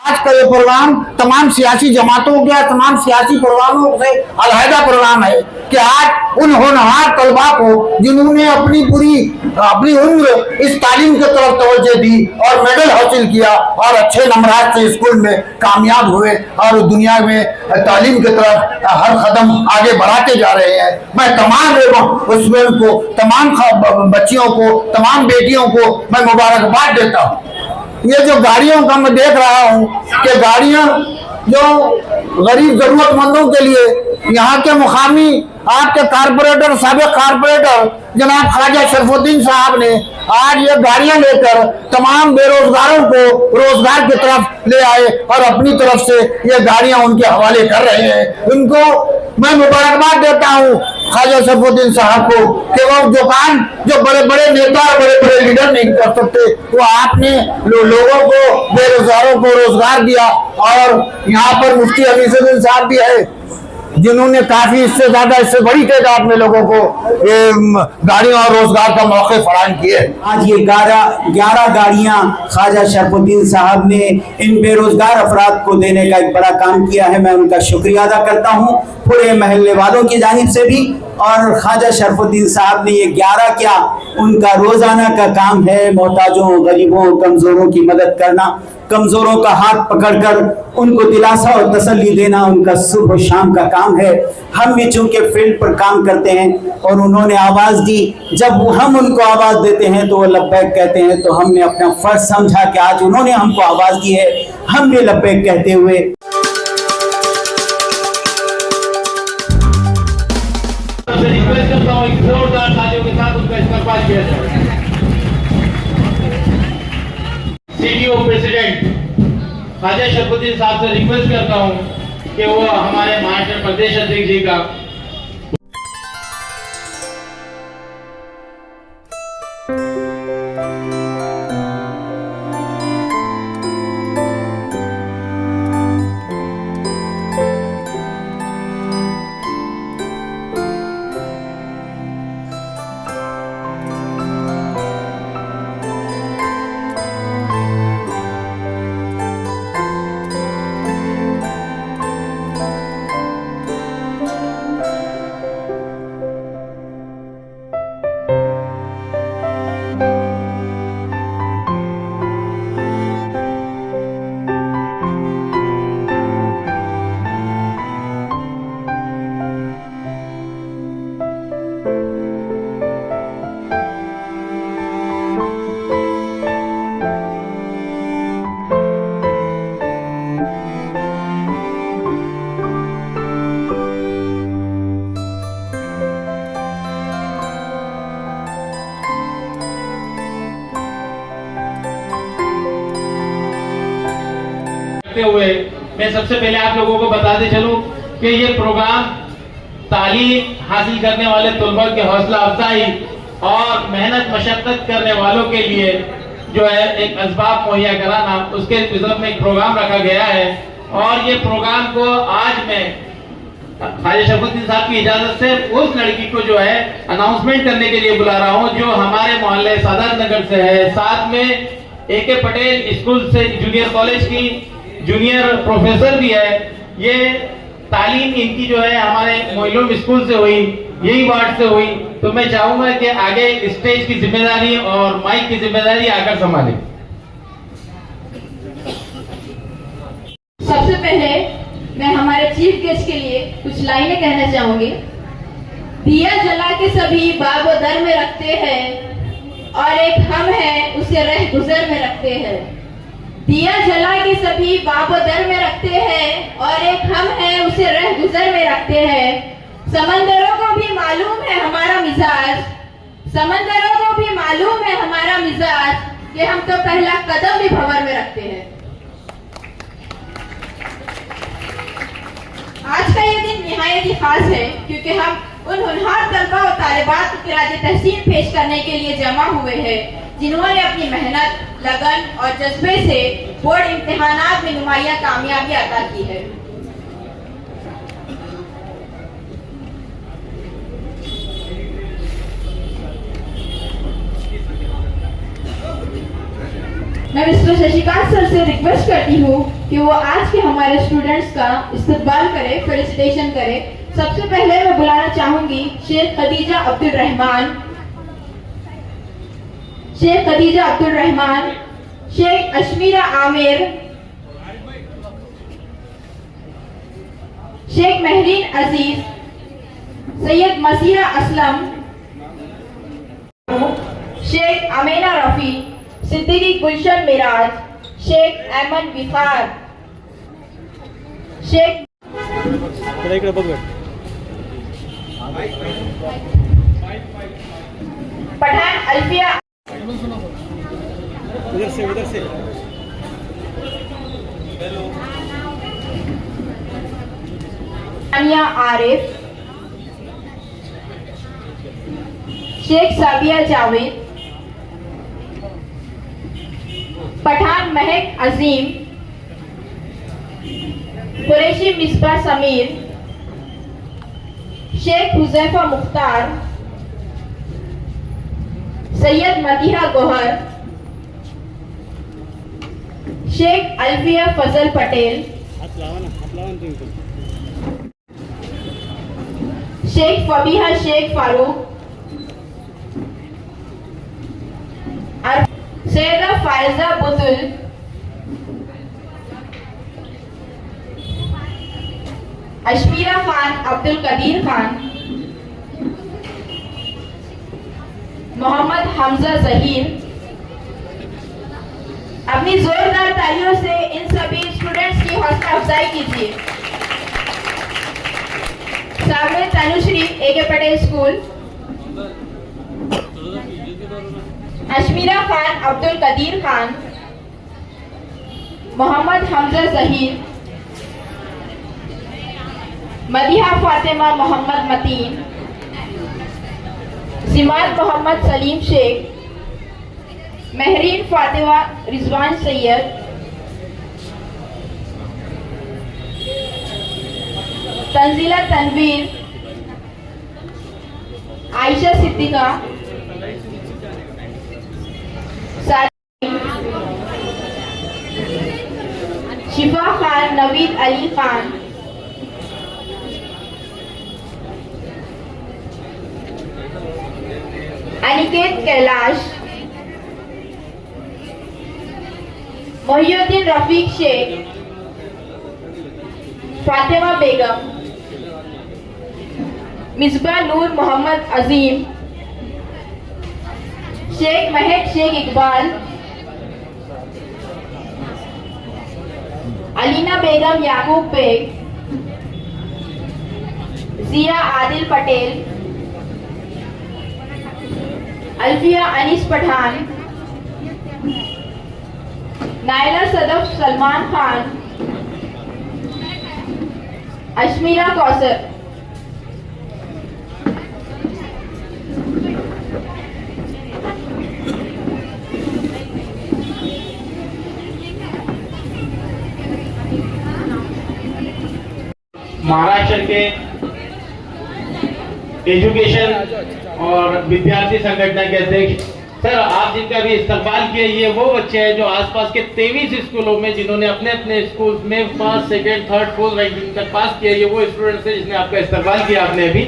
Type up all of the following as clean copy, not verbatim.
आज का ये प्रोग्राम तमाम सियासी जमातों का, तमाम सियासी प्रोग्रामों से अलहदा प्रोग्राम है कि आज उन होनहार तलबा को जिन्होंने अपनी उम्र इस तालीम की तरफ तवज्जो दी और मेडल हासिल किया और अच्छे नंबरात से स्कूल में कामयाब हुए और दुनिया में तालीम की तरफ हर कदम आगे बढ़ाते जा रहे हैं, मैं तमाम लोगों उसमें को, तमाम बच्चियों को, तमाम बेटियों को मैं मुबारकबाद देता हूँ। ये जो गाड़ियों का मैं देख रहा हूँ कि गाड़ियाँ जो गरीब जरूरतमंदों के लिए यहाँ के मुकामी आपके कारपोरेटर, साबिक कारपोरेटर जनाब ख्वाजा शरफुद्दीन साहब ने आज ये गाड़ियां लेकर तमाम बेरोजगारों को रोजगार की तरफ ले आए और अपनी तरफ से ये गाड़ियां उनके हवाले कर रहे हैं। उनको मैं मुबारकबाद देता हूँ ख्वाजा शरफुद्दीन साहब को कि वो जो काम जो बड़े बड़े नेता और बड़े बड़े लीडर नहीं कर सकते वो आपने लोगों को, बेरोजगारों को रोजगार दिया। और यहाँ पर मुफ्ती अमीरुद्दीन साहब भी है जिन्होंने काफी इससे ज्यादा, इससे बड़ी तादाद में लोगों को गाड़ियों और रोजगार का मौके फराहम किए। आज ये 11 गाड़ियां ख्वाजा शरफुद्दीन साहब ने इन बेरोजगार अफराद को देने का एक बड़ा काम किया है। मैं उनका शुक्रिया अदा करता हूं पूरे महल्ले वालों की जानिब से भी। और ख्वाजा शरफुद्दीन साहब ने ये 11 क्या, उनका रोजाना का काम है मोहताजों, गरीबों, कमजोरों की मदद करना, कमजोरों का हाथ पकड़कर उनको दिलासा और तसल्ली देना उनका सुबह शाम का काम है। हम भी चूंकि फील्ड पर काम करते हैं और उन्होंने आवाज दी, जब हम उनको आवाज देते हैं तो वो लब्बैक कहते हैं, तो हमने अपना फर्ज समझा कि आज उन्होंने हमको आवाज दी है, हम भी लब्बैक कहते हुए रिक्वेस्ट करता हूं एक जोरदार तालियों के साथ उनका इस्तकबाल किया जाए। सीडीओ प्रेसिडेंट ख्वाजा शरफुद्दीन साहब से रिक्वेस्ट करता हूं कि वो हमारे महाराष्ट्र प्रदेश अध्यक्ष जी का हुए मैं सबसे पहले आप लोगों को बताते चलूं कि ये प्रोग्राम तालीम हासिल करने वाले तलबा की हौसला अफजाई और मेहनत मशक्कत करने वालों के लिए जो है एक असबाब मुहैया कराना, उसके विजन में एक प्रोग्राम रखा गया है। और ये प्रोग्राम को आज मैं ख्वाजा शरफुद्दीन साहब की इजाजत से उस लड़की को जो है अनाउंसमेंट करने के लिए बुला रहा हूँ जो हमारे मोहल्ले सादात नगर से है, साथ में AK पटेल स्कूल से जूनियर कॉलेज की जूनियर प्रोफेसर भी है। ये तालीम इनकी जो है हमारे मोइलुम स्कूल से हुई, यही वार्ड से हुई। तो मैं चाहूंगा कि आगे स्टेज की जिम्मेदारी और माइक की जिम्मेदारी आकर संभालें। सबसे पहले मैं हमारे चीफ गेस्ट के लिए कुछ लाइनें कहना चाहूंगी। दिया जला के सभी बाब दर में रखते हैं और एक हम है उसे रह गुजर में रखते हैं। दिया जला के सभी बाब दर में रखते हैं और एक हम है उसे रह गुजर में रखते हैं। समंदरों को भी मालूम है हमारा मिजाज, समंदरों को भी मालूम है हमारा मिजाज कि हम तो पहला कदम भी भंवर में रखते हैं। आज का ये दिन निहायत ही खास है क्योंकि हम उन होनहार तलबा और तालिबात को खिराज तहसीन पेश करने के लिए जमा हुए हैं जिन्होंने अपनी मेहनत, लगन और जज्बे से बोर्ड इम्तिहानात में नुमाया कामयाबी अता की है। मैं मिस्टर शशिकांत सर से रिक्वेस्ट करती हूँ कि वो आज के हमारे स्टूडेंट्स का इस्तकबाल करे, फेलिसिटेशन करे। सबसे पहले मैं बुलाना चाहूंगी शेख खदीजा अब्दुल रहमान, शेख अशमीरा आमिर, शेख महरीन अजीज, सैयद मसीहा असलम, शेख अमीना रफी, सिद्दीकी गुलशन मिराज, शेख अहमद विकार, शेख पठान अल्फिया, उधर से अनिया आरिफ, शेख साबिया जावेद, पठान महक अजीम, कुरैशी मिसबा समीर, शेख हुजैफा मुख्तार, सैयद मदीहा गोहर, शेख अल्फिया फजल पटेल, शेख फबीहा शेख फारूक, सैयदा फायजा बुतुल, अशमीरा खान अब्दुल कदीर खान, मोहम्मद हमजा जहीर। अपनी जोरदार तालियों से इन सभी स्टूडेंट्स की हौसला अफजाई कीजिए। सामने तनुश्री AK पटेल स्कूल, अशमीरा खान अब्दुल कदीर खान, मोहम्मद हमजा जहीर, मदीहा फातिमा मोहम्मद मतीन, सिमात मोहम्मद सलीम शेख, महरीन फातिमा रिजवान सैयद, तंजीला तनवीर, आयशा सिद्दीका, शिफा खान, नवीद अली खान, अनिकेत कैलाश, मोहिउद्दीन रफीक शेख, फातिमा बेगम, मिसबा नूर मोहम्मद अजीम, शेख महक शेख इकबाल, अलीना बेगम याकूब बेग, जिया आदिल पटेल, अल्फिया अनीस पठान, नायला सदफ सलमान खान, अशमीरा कौसर। महाराष्ट्र के एजुकेशन और विद्यार्थी संगठन के अध्यक्ष सर, आप जिनका भी इस्तेमाल किया, ये वो बच्चे हैं जो आसपास के 23 स्कूलों में जिन्होंने अपने अपने स्कूल में first, second, third, fourth ranking तक पास किया, ये वो स्टूडेंट्स हैं जिसने आपका इस्तेमाल किया। आपने अभी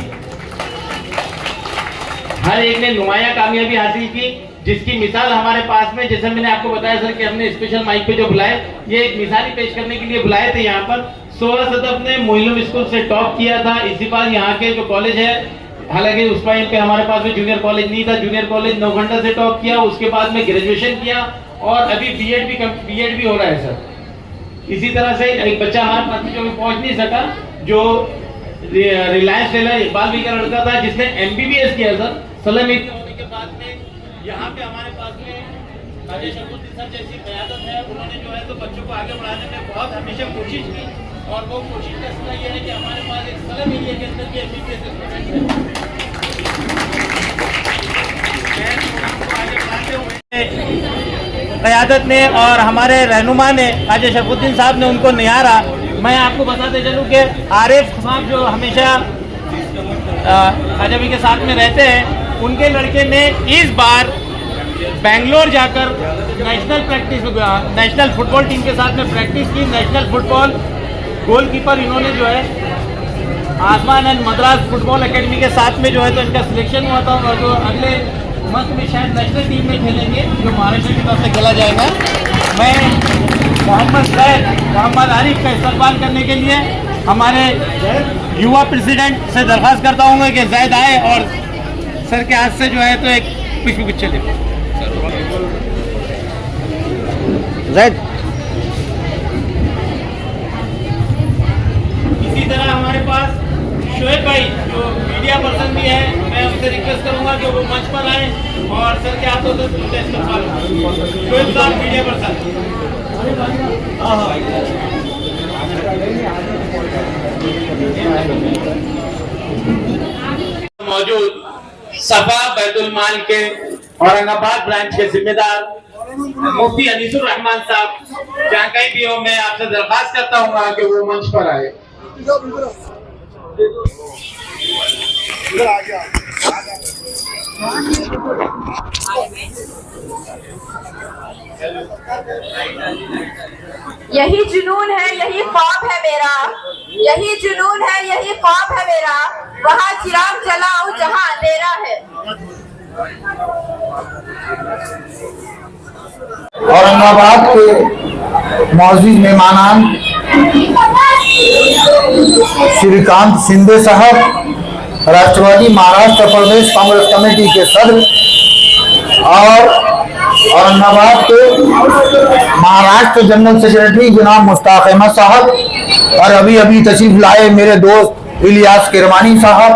हर एक ने नुमाया कामयाबी हासिल की, जिसकी मिसाल हमारे पास में, जैसे मैंने आपको बताया सर कि हमने स्पेशल माइक पे जो बुलाए, ये एक मिसाल ही पेश करने के लिए बुलाए थे। यहाँ पर 16 सदफ ने मोइलम स्कूल से टॉप किया था। इसी बार यहाँ के जो कॉलेज है, हालांकि उस टाइम पे हमारे पास में जूनियर कॉलेज नहीं था, जूनियर कॉलेज नौखंडा से टॉप किया, उसके बाद में ग्रेजुएशन किया और अभी बीएड भी हो रहा है सर। इसी तरह से एक बच्चा हमारे पास में जो पहुंच नहीं सका, जो रिलायंस टेलर इकबाल भी का लड़का था, जिसने MBBS किया सर। सलाम होने के बाद में यहाँ पे हमारे पास में राजेश अब्दुल सर जैसी क़यादत है, उन्होंने जो है तो बच्चों को आगे बढ़ाने में बहुत हमेशा कोशिश की, और वो कोशिश का सिला ये है कि हमारे पास एक सलम एरिया के अंदर भी MBBS स्टूडेंट है। क़यादत ने और हमारे रहनुमा ने, ख्वाजा शरफुद्दीन साहब ने उनको निहारा। मैं आपको बताते चलूँ कि आरिफ साहब जो हमेशा ख्वाजा भी के साथ में रहते हैं, उनके लड़के ने इस बार बेंगलोर जाकर नेशनल फुटबॉल टीम के साथ में प्रैक्टिस की। नेशनल फुटबॉल गोलकीपर इन्होंने जो है आसमान एंड मद्रास फुटबॉल एकेडमी के साथ में जो है तो इनका सिलेक्शन हुआ था और जो अगले मंथ में शायद नेशनल टीम में खेलेंगे जो महाराष्ट्र की तरफ से खेला जाएगा। मैं मोहम्मद आरिफ का इस्तेमाल करने के लिए हमारे युवा प्रेसिडेंट से दरख्वास्त करता हूँ कि जैद आए और सर के हाथ से जो है तो एक पुष्प गुच्छे दे। जैद इसी तरह हमारे पास शोएब भाई जो मीडिया पर्सन भी है, मैं उनसे रिक्वेस्ट करूंगा कि वो मंच पर आए और सर के हाथों से उनका इस्तेमाल करें। शोएब साहब मीडिया पर्सन मौजूद सफा बैतुल माल के औरंगाबाद ब्रांच के जिम्मेदार मुफ्ती अनीसुर रहमान साहब जहाँ कहीं भी हो, मैं आपसे दरख्वास्त करता हूँ कि वो मंच पर आए। यही जुनून है, यही ख्वाब है मेरा, यही जुनून है, यही ख्वाब है मेरा, वहाँ चिराग जलाऊं जहाँ अंधेरा है। औरंगाबाद के मौजूद मेहमानान श्रीकांत शिंदे साहब, राष्ट्रवादी महाराष्ट्र प्रदेश कांग्रेस कमेटी के सदस्य और औरंगाबाद के महाराष्ट्र जनरल सेक्रेटरी जनाब मुश्ताक अहमद साहब और अभी अभी तशरीफ लाए मेरे दोस्त इलियास किरमानी साहब,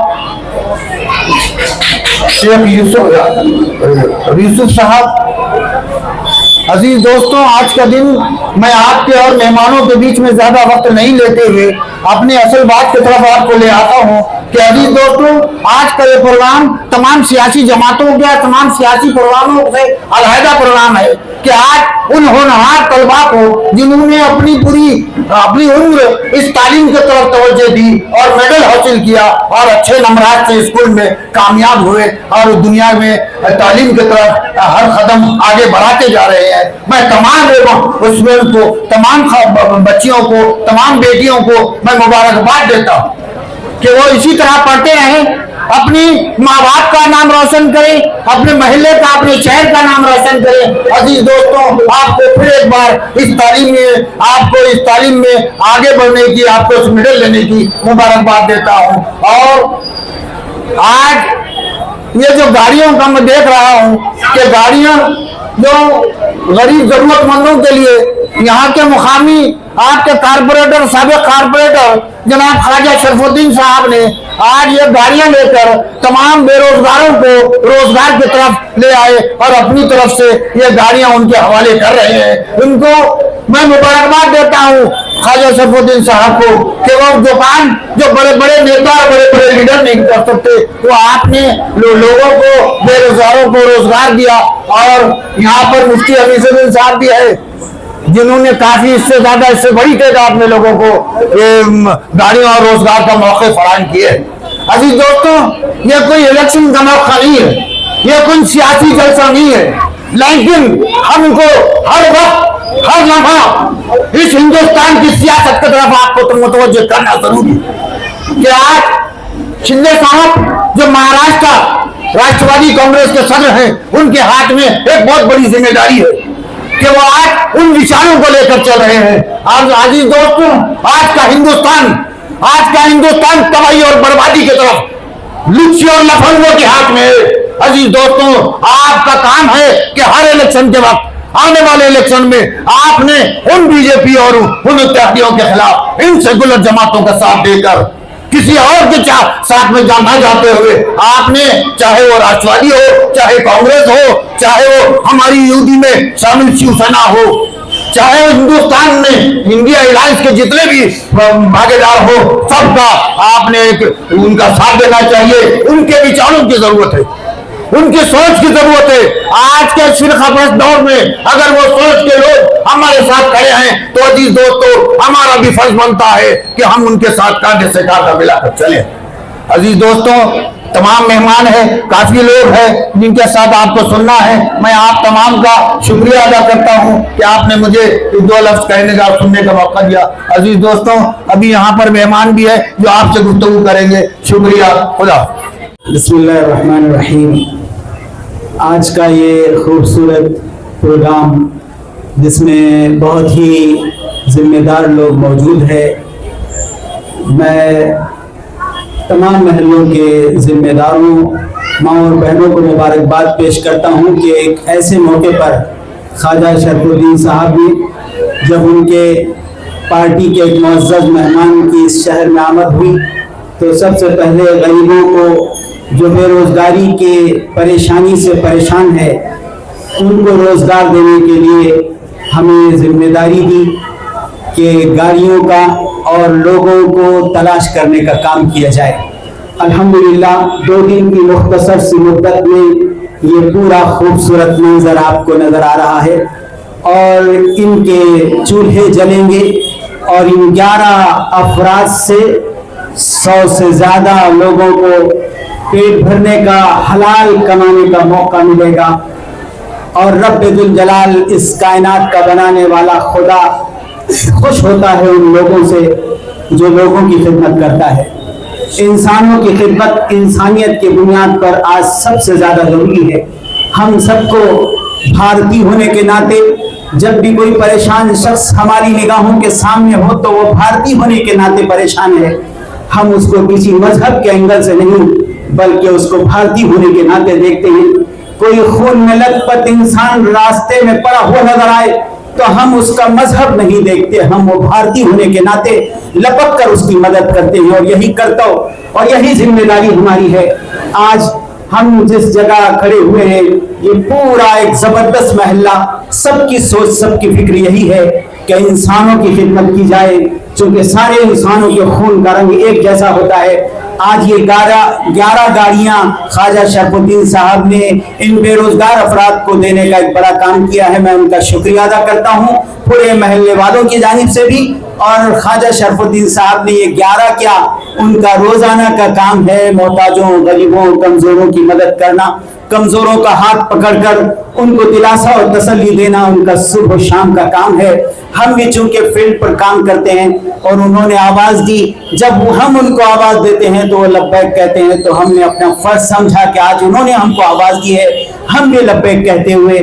शेख यूसुफ साहब। अजीज दोस्तों, आज का दिन मैं आपके और मेहमानों के बीच में ज्यादा वक्त नहीं लेते हुए अपने असल बात की तरफ आपको ले आता हूं कि अजीज दोस्तों, आज का ये प्रोग्राम तमाम सियासी जमातों का, तमाम सियासी प्रोग्रामों से अलहदा प्रोग्राम है कि आज उन होनहार तलबा को जिन्होंने अपनी उम्र इस तालीम की तरफ तवज्जो दी और मेडल हासिल किया और अच्छे नंबरात से स्कूल में कामयाब हुए और दुनिया में तालीम की तरफ हर कदम आगे बढ़ाते जा रहे हैं, मैं तमाम लोगों उसमें को, तमाम बच्चियों को, तमाम बेटियों को मैं मुबारकबाद देता हूँ कि वो इसी तरह पढ़ते रहें, अपनी माँ बाप का नाम रोशन करें, अपने महल्ले का, अपने शहर का नाम रोशन करें। अजीज दोस्तों, आपको फिर एक बार इस तालीम में आगे बढ़ने की, आपको इस मेडल लेने की मुबारकबाद देता हूँ। और आज ये जो गाड़ियों का मैं देख रहा हूँ कि गाड़ियाँ जो गरीब जरूरतमंदों के लिए यहाँ के मुकामी आपके कारपोरेटर, साबिक कारपोरेटर जनाब ख्वाजा शरफुद्दीन साहब ने आज ये गाड़ियां लेकर तमाम बेरोजगारों को रोजगार की तरफ ले आए और अपनी तरफ से ये गाड़ियां उनके हवाले कर रहे हैं। उनको मैं मुबारकबाद देता हूँ ख्वाजा शरफुद्दीन साहब को कि वो दुकान जो बड़े बड़े नेता और बड़े बड़े लीडर नहीं कर सकते, वो आपने लोगों को, बेरोजगारों को रोजगार दिया। और यहाँ पर मुफ्ती अनीसुद्दीन साहब भी है जिन्होंने काफी इससे ज्यादा, इससे बड़ी तादाद में लोगों को गाड़ियों और रोजगार का मौके फराहम किए। अजीज दोस्तों, ये कोई इलेक्शन का मौका नहीं है, ये कोई सियासी जलसा नहीं है, लेकिन हमको हर वक्त, हर लम्हा इस हिंदुस्तान की सियासत की तरफ आपको तो मुतवज्जो करना जरूरी है कि आज शिंदे साहब जो महाराष्ट्र राष्ट्रवादी कांग्रेस के सदस्य हैं, उनके हाथ में एक बहुत बड़ी जिम्मेदारी है कि वो आज उन विचारों को लेकर चल रहे हैं। आज अजीज दोस्तों, आज का हिंदुस्तान तबाही और बर्बादी की तरफ लुच्चे और लफंगों के हाथ में है। अजीज दोस्तों, आपका काम है कि हर इलेक्शन के वक्त, आने वाले इलेक्शन में आपने उन बीजेपी और उन इत्तेहादियों के खिलाफ इन सेकुलर जमातों का साथ देकर किसी और के साथ में जाना जाते हुए आपने, चाहे वो राष्ट्रवादी हो, चाहे कांग्रेस हो, चाहे वो हमारी यूडी में शामिल शिवसेना हो, चाहे हिंदुस्तान में इंडिया अलायंस के जितने भी भागीदार हो, सबका आपने उनका साथ देना चाहिए। उनके विचारों की जरूरत है, उनकी सोच की जरूरत है। आज के फिरकापरस्त दौर में अगर वो सोच के लोग हमारे साथ खड़े हैं तो अजीज दोस्तों, हमारा भी फर्ज बनता है कि हम उनके साथ कांधे से कांधा मिलाकर चले। अजीज दोस्तों, तमाम मेहमान है, काफी लोग हैं जिनके साथ आपको सुनना है। मैं आप तमाम का शुक्रिया अदा करता हूं कि आपने मुझे इस 2 लफ्ज कहने का सुनने का मौका दिया। अजीज दोस्तों, अभी यहाँ पर मेहमान भी है जो आपसे गुफ्तगू करेंगे। शुक्रिया, खुदा। बिस्मिल्लाहिर्रहमानिर्रहीम। आज का ये खूबसूरत प्रोग्राम जिसमें बहुत ही जिम्मेदार लोग मौजूद है, मैं तमाम महलों के जिम्मेदारों, माँ और बहनों को मुबारकबाद पेश करता हूँ कि एक ऐसे मौके पर ख्वाजा शरफुद्दीन साहब ने जब उनके पार्टी के एक मुअज़्ज़ज़ मेहमान की इस शहर में आमद हुई तो सबसे पहले गरीबों को जो बेरोज़गारी के परेशानी से परेशान है उनको रोज़गार देने के लिए हमें जिम्मेदारी दी कि गाड़ियों का और लोगों को तलाश करने का काम किया जाए। अल्हम्दुलिल्लाह 2 दिन की मुख्तसर सी मुद्दत में ये पूरा खूबसूरत मंजर आपको नज़र आ रहा है और इनके चूल्हे जलेंगे और इन 11 अफराद से 100 से ज़्यादा लोगों को पेट भरने का, हलाल कमाने का मौका मिलेगा और रब्बुल जलाल इस कायनात का बनाने वाला खुदा खुश होता है उन लोगों से जो लोगों की खिदमत करता है। इंसानों की खिदमत इंसानियत की बुनियाद पर आज सबसे ज़्यादा ज़रूरी है। हम सबको भारतीय होने के नाते जब भी कोई परेशान शख्स हमारी निगाहों के सामने हो तो वो भारतीय होने के नाते परेशान है। हम उसको किसी मजहब के एंगल से नहीं बल्कि उसको भारतीय होने के नाते देखते हैं। कोई खून में लथपथ इंसान रास्ते में पड़ा हुआ नजर आए तो हम उसका मजहब नहीं देखते, हम वो भारतीय होने के नाते लपक कर उसकी मदद करते हैं और यही कर्तव्य और यही जिम्मेदारी हमारी है। आज हम जिस जगह खड़े हुए हैं ये पूरा एक जबरदस्त महल्ला, सबकी सोच सबकी फिक्र यही है कि इंसानों की खिदमत की जाए, क्योंकि सारे इंसानों के खून का रंग एक जैसा होता है। आज ये 11 गाड़ियां ख्वाजा शरफुद्दीन साहब ने इन बेरोजगार अफराद को देने का एक बड़ा काम किया है। मैं उनका शुक्रिया अदा करता हूं पूरे महल्ले वालों की जानिब से भी। और ख्वाजा शरफुद्दीन साहब ने ये 11 क्या, उनका रोजाना का काम है मोहताजों, गरीबों, कमजोरों की मदद करना, कमजोरों का हाथ पकड़कर उनको दिलासा और तसल्ली देना उनका सुबह शाम का काम है। हम भी चूंकि फील्ड पर काम करते हैं और उन्होंने आवाज दी, जब हम उनको आवाज देते हैं तो वो लब्बैक कहते हैं, तो हमने अपना फर्ज समझा कि आज उन्होंने हमको आवाज दी है, हम भी लब्बैक कहते हुए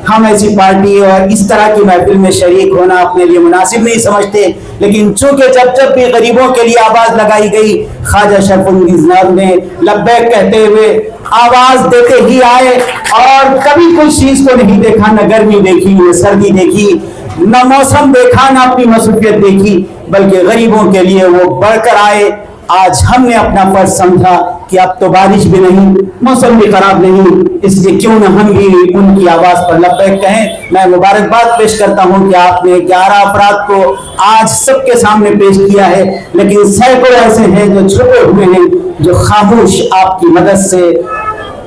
हम ऐसी पार्टी और इस तरह की महफिल में शरीक होना अपने लिए मुनासिब नहीं समझते। लेकिन चूंकि जब जब भी गरीबों के लिए आवाज लगाई गई ख्वाजा शरफुद्दीन साहब ने लब्बैक कहते हुए आवाज देते ही आए और कभी कोई चीज को नहीं देखा, न गर्मी देखी, न सर्दी देखी, न मौसम देखा, न अपनी मसरूफियत देखी, बल्कि गरीबों के लिए वो बढ़कर आए। आज हमने अपना फर्ज समझा कि अब तो बारिश भी नहीं, मौसम भी खराब नहीं, इसलिए क्यों न हम भी उनकी आवाज पर लब्बैक कहें। मैं मुबारकबाद पेश करता हूं कि आपने 11 अफराद को आज सबके सामने पेश किया है, लेकिन सैकड़ों ऐसे हैं जो छुपे हुए हैं, जो खामोश आपकी मदद से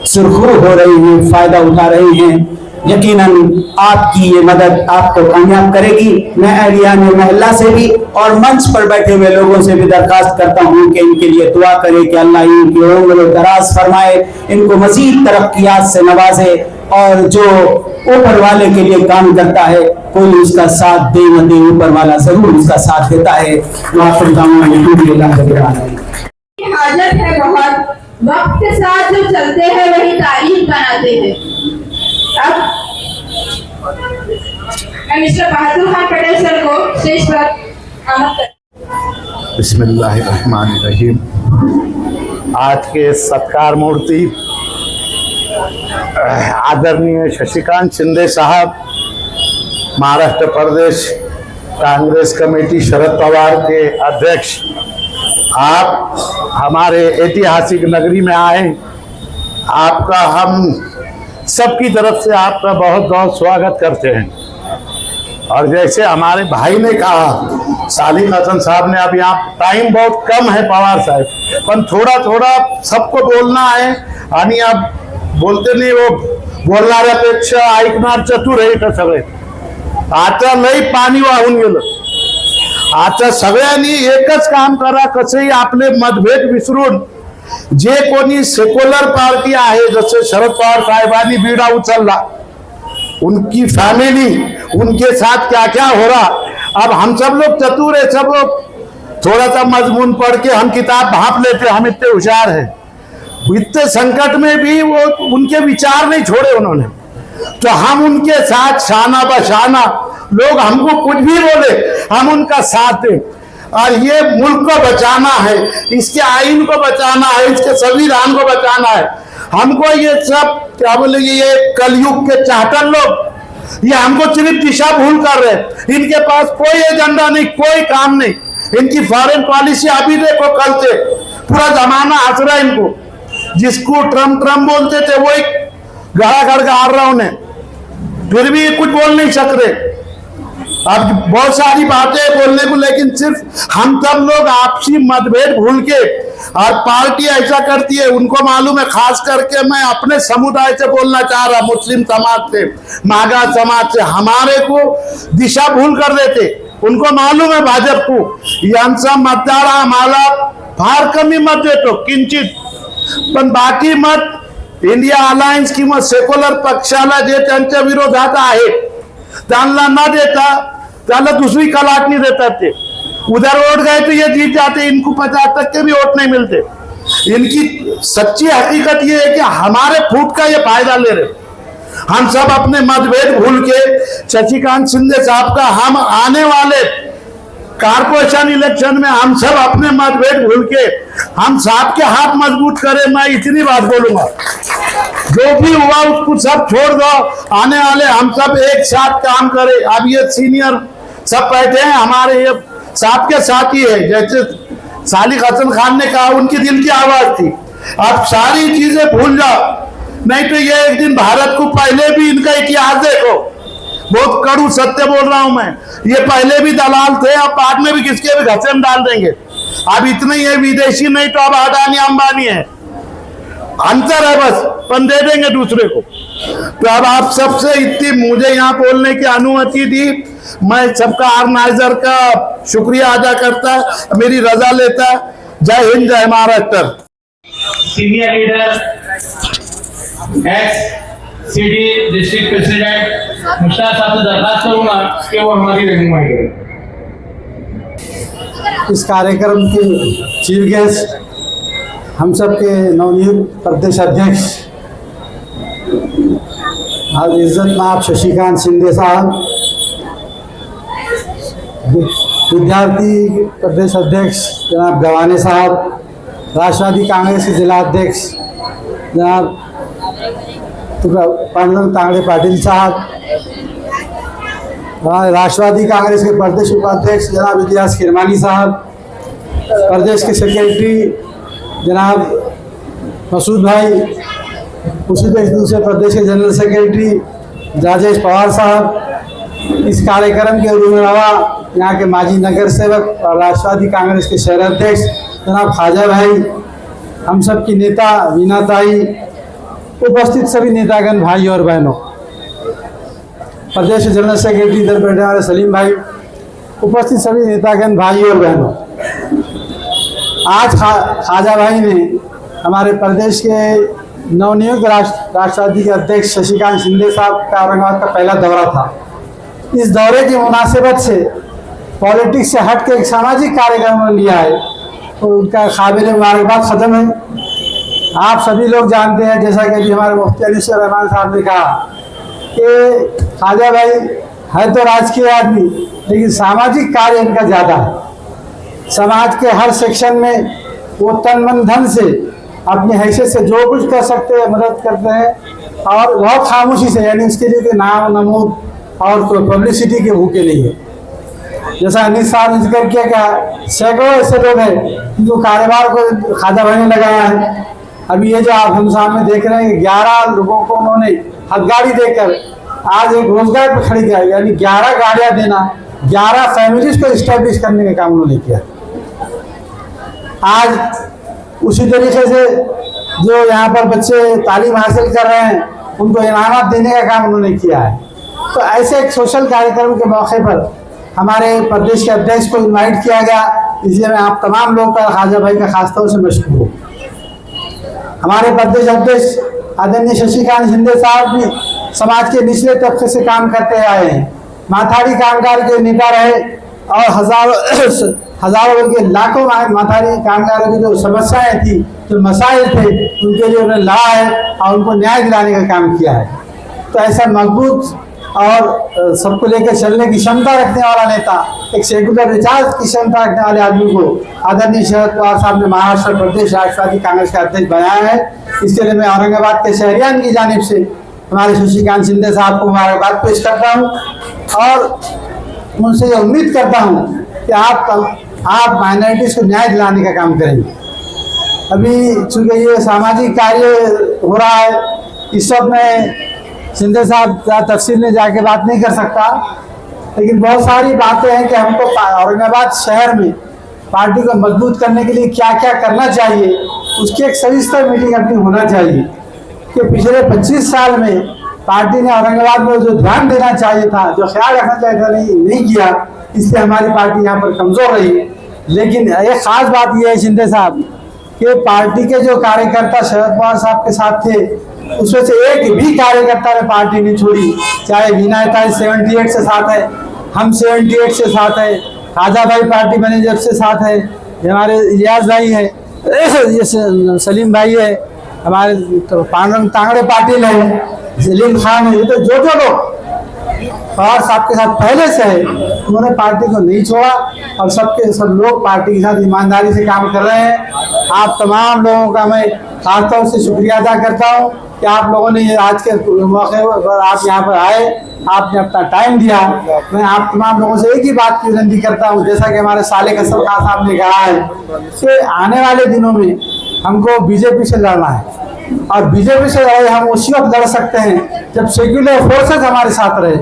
सुरखरू हो रहे हैं, फायदा उठा रहे हैं। यकीनन आपकी ये मदद आपको कामयाब करेगी। मैं अहलियान महल्ला से भी और मंच पर बैठे हुए लोगों से भी दरखास्त करता हूँ कि इनके लिए दुआ करे कि अल्लाह इनकी उम्र दराज फरमाए, इनको मजीद तरक्कियात से नवाजे और जो ऊपर वाले के लिए काम करता है कोई उसका साथ दे न दे, ऊपर वाला जरूर उसका साथ देता है। हाजत है बहुत, वक्त के साथ जो चलते हैं वही तारीख बनाते हैं। अब मैं मिस्टर बहादुर खान पटेल सर को स्टेज पर आमंत्रित करता हूं। बिस्मिल्लाहिर्रहमानिर्रहीम। आज के सत्कार मूर्ति आदरणीय शशिकांत शिंदे साहब, महाराष्ट्र प्रदेश कांग्रेस कमेटी शरद पवार के अध्यक्ष, आप हमारे ऐतिहासिक नगरी में आए, आपका हम सबकी तरफ से आपका बहुत बहुत स्वागत करते हैं। और जैसे हमारे भाई ने कहा, सालिक हसन साहब ने, अब यहाँ टाइम बहुत कम है पवार साहब, पर थोड़ा थोड़ा सबको बोलना है आणि आप बोलते नाही, वो बोलणाऱ्यापेक्षा ऐकणार चतुर आहे इथं सगळे। आता लई पाणी वाहून गेलं, आता सगळ्यांनी एकच काम करा, कसंही आपले मतभेद विसरून जे कोणी सेक्युलर पार्टी आहे, जसे शरद पवार साहेबांनी बीड़ा उचलला, उनकी फैमिली, उनके साथ क्या क्या हो रहा। अब हम सब लोग चतुर है, सब लोग थोड़ा सा मजमून पढ़ के हम किताब भाप लेते, हम इतने होशियार हैं। इतने संकट में भी वो उनके विचार नहीं छोड़े उन्होंने, तो हम उनके साथ शाना बशाना, लोग हमको कुछ भी बोले हम उनका साथ दें। और ये मुल्क को बचाना है, इसके आइन को बचाना है, इसके संविधान को बचाना है। हमको ये सब क्या बोलेंगे, ये कलयुग के चाहतन लोग, ये हमको सिर्फ दिशा भूल कर रहे। इनके पास कोई एजेंडा नहीं, कोई काम नहीं। इनकी फॉरेन पॉलिसी अभी देखो, कल से पूरा जमाना हंस रहा है इनको। जिसको ट्रम्प बोलते थे वो एक गड़ा गड़गड़ा रहा उन्हें, फिर भी कुछ बोल नहीं सक रहे। अब बहुत सारी बातें बोलने को, लेकिन सिर्फ हम सब लोग आपसी मतभेद भूल के, और पार्टी ऐसा करती है, उनको मालूम है। खास करके मैं अपने समुदाय से बोलना चाह रहा, मुस्लिम समाज से, मागा समाज से, हमारे को दिशा भूल कर देते। उनको मालूम है भाजप को यांचा मतदार आम्हाला फार कमी मत देतो किंचित, पण बाकी मत इंडिया अलायन्स किंवा सेक्युलर पक्षाला जे त्यांच्या विरोधात आहे त्यांना न देता त्याला दूसरी कलाटणी देतात। ते उधर वोट गए तो ये जीत जाते, इनको 50% भी वोट नहीं मिलते। इनकी सच्ची हकीकत ये है कि हमारे फूट का ये फायदा ले रहे। हम सब अपने मतभेद भूल के शशिकांत शिंदे साहब का, हम आने वाले कारपोरेशन इलेक्शन में हम सब अपने मतभेद भूल के हम साहब के हाथ मजबूत करें। मैं इतनी बात बोलूंगा, जो भी हुआ उसको सब छोड़ दो, आने वाले हम सब एक साथ काम करें। अब ये सीनियर सब बैठे हैं, हमारे ये साहब के साथ ही है। जैसे सालिक हसन खान ने कहा, उनकी दिल की आवाज थी। अब सारी चीजें भूल जाओ, नहीं तो ये एक दिन भारत को, पहले भी इनका इतिहास देखो, बहुत कड़ू सत्य बोल रहा हूं मैं, ये पहले भी दलाल थे, अब बाद में भी किसके भी घसे में डाल देंगे। अब इतने ही विदेशी नहीं तो अब अडानी अंबानी है, अंतर है बस, पण दे देंगे दूसरे को। तो अब आप सबसे इतनी मुझे यहाँ बोलने की अनुमति दी, मैं सबका ऑर्गेनाइजर का शुक्रिया अदा करता, मेरी रजा लेता। जय हिंद, जय Maharashtra. Senior leader x city district president Mushtaq साहब से दरखास्त करूंगा कि वो हमारी रहनुमाई करें। इस कार्यक्रम के चीफ गेस्ट हम सबके नवनियुक्त प्रदेश अध्यक्ष आज इज्जतनाब शशिकांत शिंदे साहब, विद्यार्थी प्रदेश अध्यक्ष जनाब गवाने साहब, राष्ट्रवादी कांग्रेस के जिला अध्यक्ष जनाब पांडुरंग तांगड़े पाटिल साहब, राष्ट्रवादी कांग्रेस के प्रदेश उपाध्यक्ष जनाब इलियास किरमानी साहब, प्रदेश के सेक्रेटरी जनाब मसूद भाई, उसी दूसरे प्रदेश के जनरल सेक्रेटरी राजेश पवार साहब, इस कार्यक्रम के रूबरुआ यहाँ के माजी नगर सेवक और राष्ट्रवादी कांग्रेस के शहर अध्यक्ष जनाब ख्वाजा भाई, हम सब की नेता वीना ताई, उपस्थित सभी नेतागण भाई और बहनों, प्रदेश जनरल सेक्रेटरी इधर बैठे हमारे सलीम भाई, उपस्थित सभी नेतागण भाई और बहनों, आज ख्वाजा भाई ने हमारे प्रदेश के नवनियुक्त राष्ट्रवादी के अध्यक्ष शशिकांत शिंदे साहब का औरंगाबाद का पहला दौरा था। इस दौरे की मुनासिबत से पॉलिटिक्स से हट के एक सामाजिक कार्यक्रम लिया है, तो उनका काबिल मुबारकबाद ख़त्म है। आप सभी लोग जानते हैं, जैसा कि अभी हमारे मुफ्ती अलीशर रहमान साहब ने कहा कि ख्वाजा भाई है तो राजकीय आदमी, लेकिन सामाजिक कार्य इनका ज़्यादा है। समाज के हर सेक्शन में वो तन मन धन से अपनी हैसियत से जो कुछ कर सकते हैं मदद करते हैं, और बहुत खामोशी से, यानी उसके लिए कोई नाम नमूद और कोई पब्लिसिटी के भूखे नहीं है। जैसा अनिल साहब ने जिक्र किया, क्या सैकड़ों ऐसे लोग हैं जो कारोबार को ख्वाजा भाई ने लगाया है। अभी ये जो आप हम सामने देख रहे हैं, 11 लोगों को उन्होंने हथगाड़ी देकर आज एक रोजगार पर खड़ी किया, यानी 11 गाड़ियाँ देना, 11 फैमिलीज को इस्टेब्लिश करने का काम उन्होंने किया। आज उसी तरीके से जो यहाँ पर बच्चे तालीम हासिल कर रहे हैं, उनको इनामत देने का काम उन्होंने किया है। तो ऐसे एक सोशल कार्यक्रम के मौके पर हमारे प्रदेश के अध्यक्ष को इनवाइट किया गया, इसलिए मैं आप तमाम लोग का ख्वाजा भाई का खासतौर से मशकूर हूँ। हमारे प्रदेश अध्यक्ष आदरणीय शशिकांत शिंदे साहब भी समाज के निचले तबके से काम करते आए हैं। माथाड़ी कामगार के नेता रहे और हजारों के लाखों माथाड़ी कामगारों की जो समस्याएं थी, जो मसाइल थे, उनके लिए उन्होंने लड़ा है और उनको न्याय दिलाने का काम किया है। तो ऐसा मजबूत और सबको लेकर चलने की क्षमता रखने वाला नेता, एक सेकुलर विचार की क्षमता रखने वाले आदमी को आदरणीय शरद पवार साहब ने महाराष्ट्र प्रदेश राष्ट्रवादी कांग्रेस का अध्यक्ष बनाया है। इसके लिए मैं औरंगाबाद के शहरियान की जानिब से हमारे शशिकांत शिंदे साहब को मुबारकबाद पेश करता हूँ और उनसे ये उम्मीद करता हूँ कि आप माइनॉरिटीज़ को न्याय दिलाने का काम करेंगे। अभी चूँकि ये सामाजिक कार्य हो रहा है, इस सब में शिंदे साहब तफसील में जाके बात नहीं कर सकता, लेकिन बहुत सारी बातें हैं कि हमको औरंगाबाद शहर में पार्टी को मजबूत करने के लिए क्या क्या करना चाहिए, उसकी एक सविस्तर मीटिंग अपनी होना चाहिए। कि पिछले 25 साल में पार्टी ने औरंगाबाद में जो ध्यान देना चाहिए था, जो ख्याल रखना चाहिए था, नहीं किया, इससे हमारी पार्टी यहाँ पर कमज़ोर रही। लेकिन एक ख़ास बात यह है शिंदे साहब कि पार्टी के जो कार्यकर्ता शरद पवार साहब के साथ थे, उसमें से एक भी कार्यकर्ता ने पार्टी नहीं छोड़ी। चाहे विनायता 78 से साथ है, हम 78 से साथ है, राजा भाई पार्टी बने जब से साथ है, हमारे इलियास भाई है, ये सलीम भाई है, हमारे तो पांडुरंग तांगड़े पाटिल है, जलील खान है, ये तो जो लोग पवार साहब के साथ पहले से है, उन्होंने पार्टी को नहीं छोड़ा और सब लोग पार्टी के साथ ईमानदारी से काम कर रहे हैं। आप तमाम लोगों का मैं खासतौर से शुक्रिया अदा करता हूँ कि आप लोगों ने ये आज के मौके पर आप यहाँ पर आए, आपने अपना टाइम दिया। मैं आप तमाम लोगों से एक ही बात की विनती करता हूँ, जैसा कि हमारे साले कसम खान साहब ने कहा है कि आने वाले दिनों में हमको बीजेपी से लड़ना है और बीजेपी से लड़ाई हम उसी वक्त लड़ सकते हैं जब सेक्युलर फोर्सेस हमारे साथ रहे।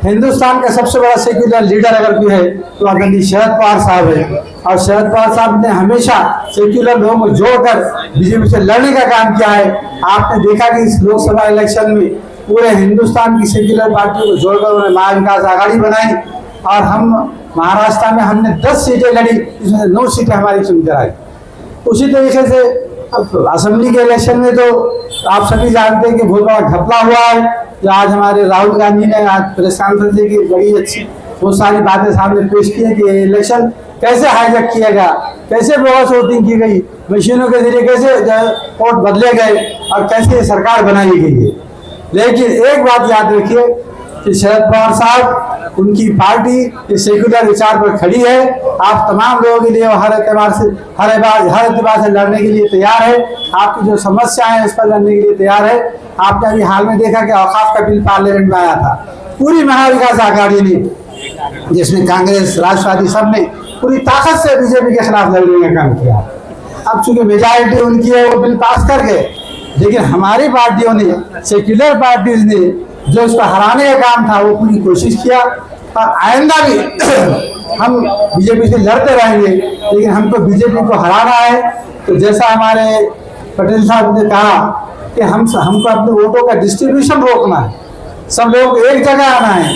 हिंदुस्तान का सबसे बड़ा सेक्युलर लीडर अगर कोई है तो आदरणीय शरद पवार साहब है और शरद पवार साहब ने हमेशा सेक्युलर लोगों को जोड़कर बीजेपी से लड़ने का काम किया है। आपने देखा कि इस लोकसभा इलेक्शन में पूरे हिंदुस्तान की सेक्युलर पार्टियों को जोड़कर उन्होंने महाविकास आघाड़ी बनाई और हम महाराष्ट्र में हमने 10 सीटें लड़ी, इसमें 9 सीटें हमारी चुनकर आई। उसी तरीके से अब असेंबली के इलेक्शन में तो आप सभी जानते हैं कि बहुत बड़ा घपला हुआ है, जो आज हमारे राहुल गांधी ने आज प्रेस कॉन्फ्रेंस की बड़ी अच्छी बहुत सारी बातें सामने पेश की है कि इलेक्शन कैसे हाईजैक किया गया, कैसे बोगस वोटिंग की गई, मशीनों के जरिए कैसे वोट बदले गए और कैसे सरकार बनाई गई है। लेकिन एक बात याद रखिए कि शरद पवार साहब, उनकी पार्टी इस सेक्युलर विचार पर खड़ी है। आप तमाम लोगों के लिए हर एतबार से लड़ने के लिए तैयार है। आपकी जो समस्या है उस पर लड़ने के लिए तैयार है। आपने अभी हाल में देखा कि औकाफ का बिल पार्लियामेंट में आया था, पूरी महाविकास आघाड़ी ने, जिसमें कांग्रेस राष्ट्रवादी सब ने पूरी ताकत से बीजेपी के खिलाफ लड़ने का काम किया। अब चूंकि मेजॉरिटी उनकी है, वो बिल पास कर गए, लेकिन हमारी पार्टियों ने, सेक्युलर पार्टीज ने जो उसको हराने का काम था वो पूरी कोशिश किया और आइंदा भी हम बीजेपी से लड़ते रहेंगे, लेकिन हमको बीजेपी को हराना है। तो जैसा हमारे पटेल साहब ने कहा कि हमको अपने वोटों का डिस्ट्रीब्यूशन रोकना है, सब लोग एक जगह आना है,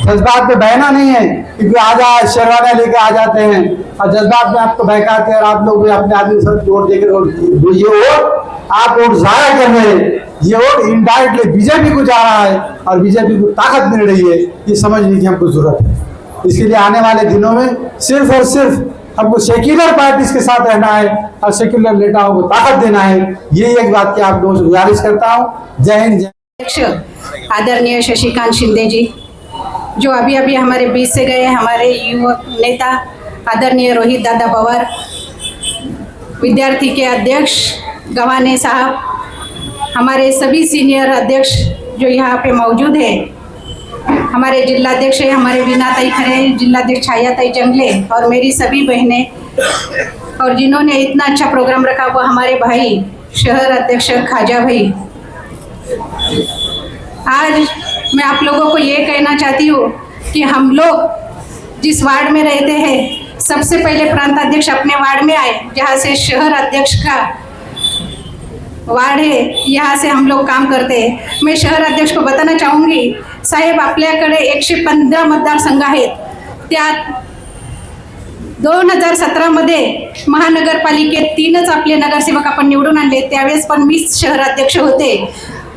जज्बात पे बहना नहीं है, क्योंकि आज शेरवाना लेके आ जाते हैं और जज्बात में आपको बहकाते हैं और आप लोग भी अपने आदमी से वोट देकर ये वोट आप वोट जाया कर रहे हैं, ये वोट इनडायरेक्टली बीजेपी को जा रहा है और बीजेपी को ताकत मिल रही है, ये समझने की हमको जरूरत है। इसके लिए आने वाले दिनों में सिर्फ और सिर्फ हमको सेक्युलर पार्टीज के साथ रहना है और सेक्युलर नेताओं को ताकत देना है। ये एक बात की आप लोगों से गुजारिश करता हूँ। जय हिंद। अध्यक्ष आदरणीय शशिकांत शिंदे जी, जो अभी अभी हमारे बीच से गए, हमारे युवक नेता आदरणीय रोहित दादा पवार, विद्यार्थी के अध्यक्ष गवाने साहब, हमारे सभी सीनियर अध्यक्ष जो यहाँ पे मौजूद है, हमारे जिलाध्यक्ष है हमारे बीनाताई खरे, जिलाध्यक्ष छायाताई जंगले और मेरी सभी बहनें, और जिन्होंने इतना अच्छा प्रोग्राम रखा वो हमारे भाई शहर अध्यक्ष खाजा भाई। आज मैं आप लोगों को ये कहना चाहती हूँ कि हम लोग जिस वार्ड में रहते हैं, सबसे पहले प्रांत अध्यक्ष अपने वार्ड में आए, जहाँ से शहर अध्यक्ष का वार्ड है, यहाँ से हम लोग काम करते हैं। मैं शहर अध्यक्ष को बताना चाहूँगी, साहेब आपल्याकडे 115 मतदारसंघ आहेत, त्यात 2017 मध्ये महानगरपालिकेत 3च आपले नगरसेवक आपण निवडून आणले, त्यावेळेस पण मीच शहराध्यक्ष होते.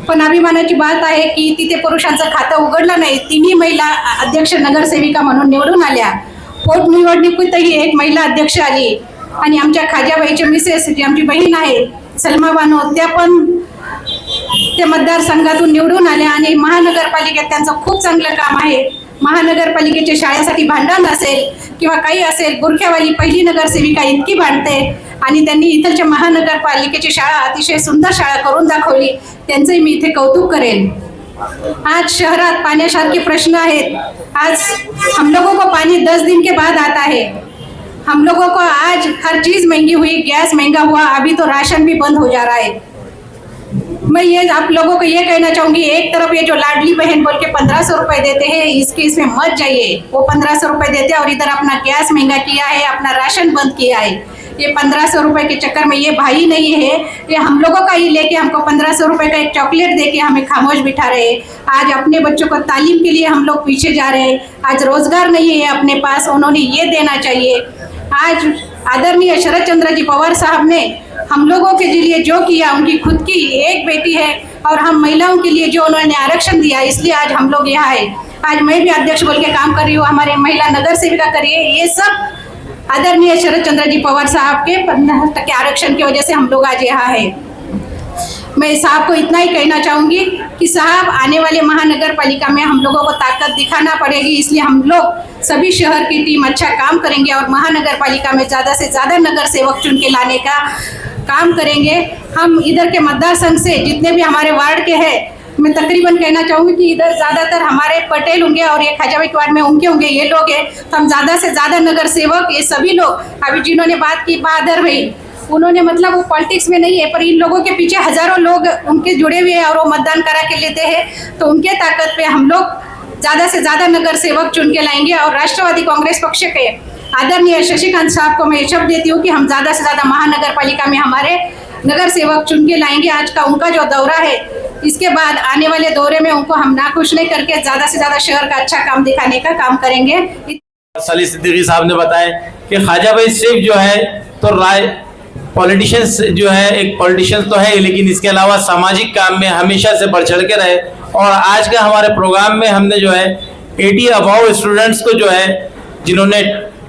पण अभिमानाची बात आहे की तिथे पुरुषांचं खातं उघडलं नाही, तिन्ही महिला अध्यक्ष नगरसेविका म्हणून निवडून आल्या. पोटनिवडणुकीतही एक महिला अध्यक्ष आली आणि आमच्या खाजाबाईच्या मिसेस जी आमची बहीण आहे सलमा बानो, त्या पण त्या मतदारसंघातून निवडून आल्या आणि महानगरपालिकेत त्यांचं खूप चांगलं काम आहे. महानगरपालिकेच्या शाळेसाठी भांडण असेल किंवा काही असेल, बुरख्यावाली पहिली नगरसेविका इतकी भांडते आणि त्यांनी इथलच्या महानगरपालिकेची शाळा अतिशय सुंदर शाळा करून दाखवली, त्यांचंही मी इथे कौतुक करेन. आज शहरात पाण्यासारखे प्रश्न आहेत. आज हम लोगों को पानी 10 दिन के बाद आता है. हम लोगों को आज हर चीज़ महंगी हुई, गैस महंगा हुआ, अभी तो राशन भी बंद हो जा रहा है. मैं ये आप लोगों को ये कहना चाहूँगी, एक तरफ ये जो लाडली बहन बोल के 1500 रुपये देते हैं, इसमें मत जाइए. वो 1500 रुपये देते हैं और इधर अपना गैस महंगा किया है, अपना राशन बंद किया है. ये 1500 रुपये के चक्कर में ये भाई नहीं है, ये हम लोगों का ही लेके हमको 1500 रुपये का एक चॉकलेट दे के हमें खामोश बिठा रहे हैं. आज अपने बच्चों को तालीम के लिए हम लोग पीछे जा रहे हैं. आज रोजगार नहीं है अपने पास, उन्होंने ये देना चाहिए. आज आदरणीय शरद चंद्र जी पवार साहब ने हम लोगों के लिए जो किया, उनकी खुद की एक बेटी है और हम महिलाओं के लिए जो उन्होंने आरक्षण दिया, इसलिए आज हम लोग यहाँ है. आज मैं भी अध्यक्ष बोल के काम कर रही हूँ, हमारे महिला नगर सेविका करिए, ये सब आदरणीय शरद चंद्र जी पवार साहब के 15% आरक्षण की वजह से हम लोग आज यहाँ है. मैं साहब को इतना ही कहना चाहूँगी कि साहब आने वाले महानगरपालिका में हम लोगों को ताकत दिखाना पड़ेगी, इसलिए हम लोग सभी शहर की टीम अच्छा काम करेंगे और महानगरपालिका में ज़्यादा से ज़्यादा नगर सेवक चुन के लाने का काम करेंगे. हम इधर के मतदार संघ से जितने भी हमारे वार्ड के हैं, मैं तकरीबन कहना चाहूँगी कि इधर ज़्यादातर हमारे पटेल होंगे और ये खाजाबाई वार्ड में उनके होंगे, ये लोग हैं. तो हम ज़्यादा से ज़्यादा नगर सेवक, ये सभी लोग अभी जिन्होंने बात की बहादुर भाई, उन्होंने मतलब वो पॉलिटिक्स में नहीं है, पर इन लोगों के पीछे हजारों लोग उनके जुड़े हुए हैं और वो मतदान करा के लेते हैं. तो उनके ताकत पे हम लोग ज़्यादा से ज़्यादा नगर सेवक चुन के लाएंगे. और राष्ट्रवादी कांग्रेस पक्ष के आदरणीय शशिकांत साहब को मैं शब्द देती हूँ कि हम ज़्यादा से ज़्यादा महानगरपालिका में हमारे नगर सेवक चुन के लाएंगे. आज का उनका जो दौरा है, इसके बाद आने वाले दौरे में उनको हम नाखुश नहीं करके ज़्यादा से ज़्यादा शहर का अच्छा काम दिखाने का काम करेंगे. सली सिद्दीकी साहब ने बताया कि खाजाबाई सिर्फ जो है तो राय पॉलिटिशियंस जो है, एक पॉलिटिशियंस तो है, लेकिन इसके अलावा सामाजिक काम में हमेशा से बढ़ चढ़ के रहे. और आज का हमारे प्रोग्राम में हमने जो है 80 अबव स्टूडेंट्स को जो है जिन्होंने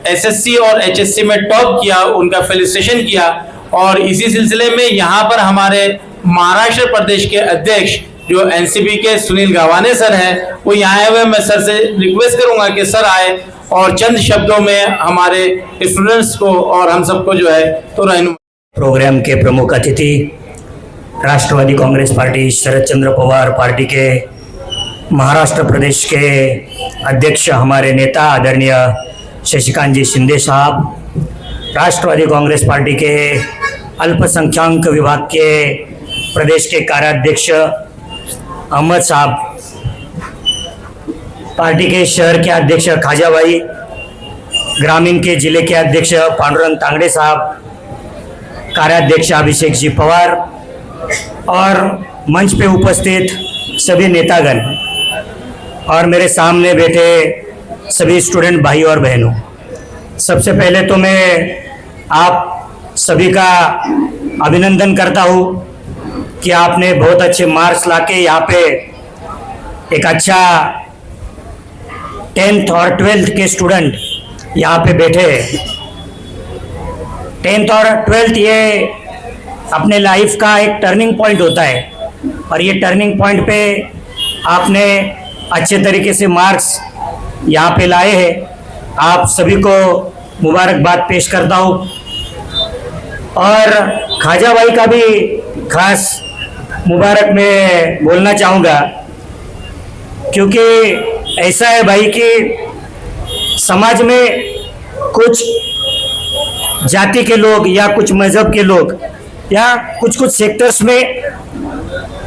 एसएससी और एचएससी में टॉप किया, उनका फेलिसिटेशन किया. और इसी सिलसिले में यहाँ पर हमारे महाराष्ट्र प्रदेश के अध्यक्ष जो एनसीपी के सुनील गवाने सर हैं, वो यहाँ आए हुए. मैं सर से रिक्वेस्ट करूँगा कि सर आए और चंद शब्दों में हमारे स्टूडेंट्स को और हम सबको जो है तो रहनुमा. प्रोग्राम के प्रमुख अतिथि राष्ट्रवादी कांग्रेस पार्टी शरद चंद्र पवार पार्टी के महाराष्ट्र प्रदेश के अध्यक्ष हमारे नेता आदरणीय शशिकांत जी शिंदे साहब, राष्ट्रवादी कांग्रेस पार्टी के अल्पसंख्यक विभाग के प्रदेश के कार्याध्यक्ष अहमद साहब, पार्टी के शहर के अध्यक्ष खाजाबाई, ग्रामीण के जिले के अध्यक्ष पांडुरंग तांगड़े साहब, कार्याध्यक्ष अभिषेक जी पवार और मंच पे उपस्थित सभी नेतागण और मेरे सामने बैठे सभी स्टूडेंट भाई और बहनों, सबसे पहले तो मैं आप सभी का अभिनंदन करता हूँ कि आपने बहुत अच्छे मार्क्स लाके यहाँ पे एक अच्छा 10th और 12th के स्टूडेंट यहाँ पे बैठे. 10th और 12th ये अपने लाइफ का एक टर्निंग पॉइंट होता है और ये टर्निंग पॉइंट पे आपने अच्छे तरीके से मार्क्स यहाँ पे लाए हैं. आप सभी को मुबारकबाद पेश करता हूँ. और खाजाबाई का भी खास मुबारक मैं बोलना चाहूँगा, क्योंकि ऐसा है भाई कि समाज में कुछ जाति के लोग या कुछ मजहब के लोग या कुछ कुछ सेक्टर्स में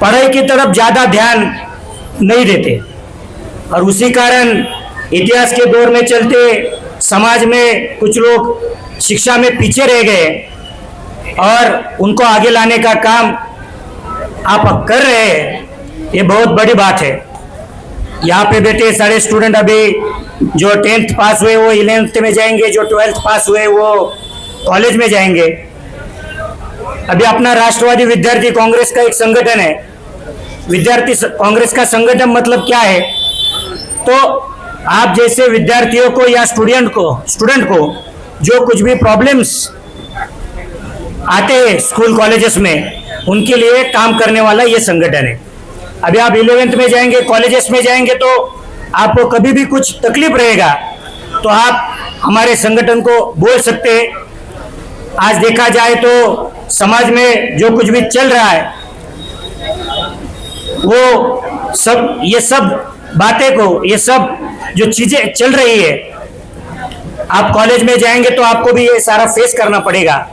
पढ़ाई की तरफ ज़्यादा ध्यान नहीं देते और उसी कारण इतिहास के दौर में चलते समाज में कुछ लोग शिक्षा में पीछे रह गए और उनको आगे लाने का काम आप कर रहे हैं. ये बहुत बड़ी बात है. यहाँ पे बैठे सारे स्टूडेंट अभी जो 10th पास हुए वो 11th में जाएंगे, जो 12th पास हुए वो कॉलेज में जाएंगे। अभी अपना राष्ट्रवादी विद्यार्थी कांग्रेस का एक संगठन है। विद्यार्थी कांग्रेस का संगठन मतलब क्या है? तो आप जैसे विद्यार्थियों को या स्टूडेंट को जो कुछ भी प्रॉब्लम्स आते हैं स्कूल कॉलेजेस में, उनके लिए काम करने वाला ये संगठन है। अभी आप 11th में जाएंगे, कॉलेजेस में जाएंगे, तो आपको कभी भी कुछ तकलीफ रहेगा तो आप हमारे संगठन को बोल सकते हैं। आज देखा जाए तो समाज में जो कुछ भी चल रहा है वो सब, ये सब बातें को, ये सब जो चीजें चल रही है, आप कॉलेज में जाएंगे तो आपको भी ये सारा फेस करना पड़ेगा।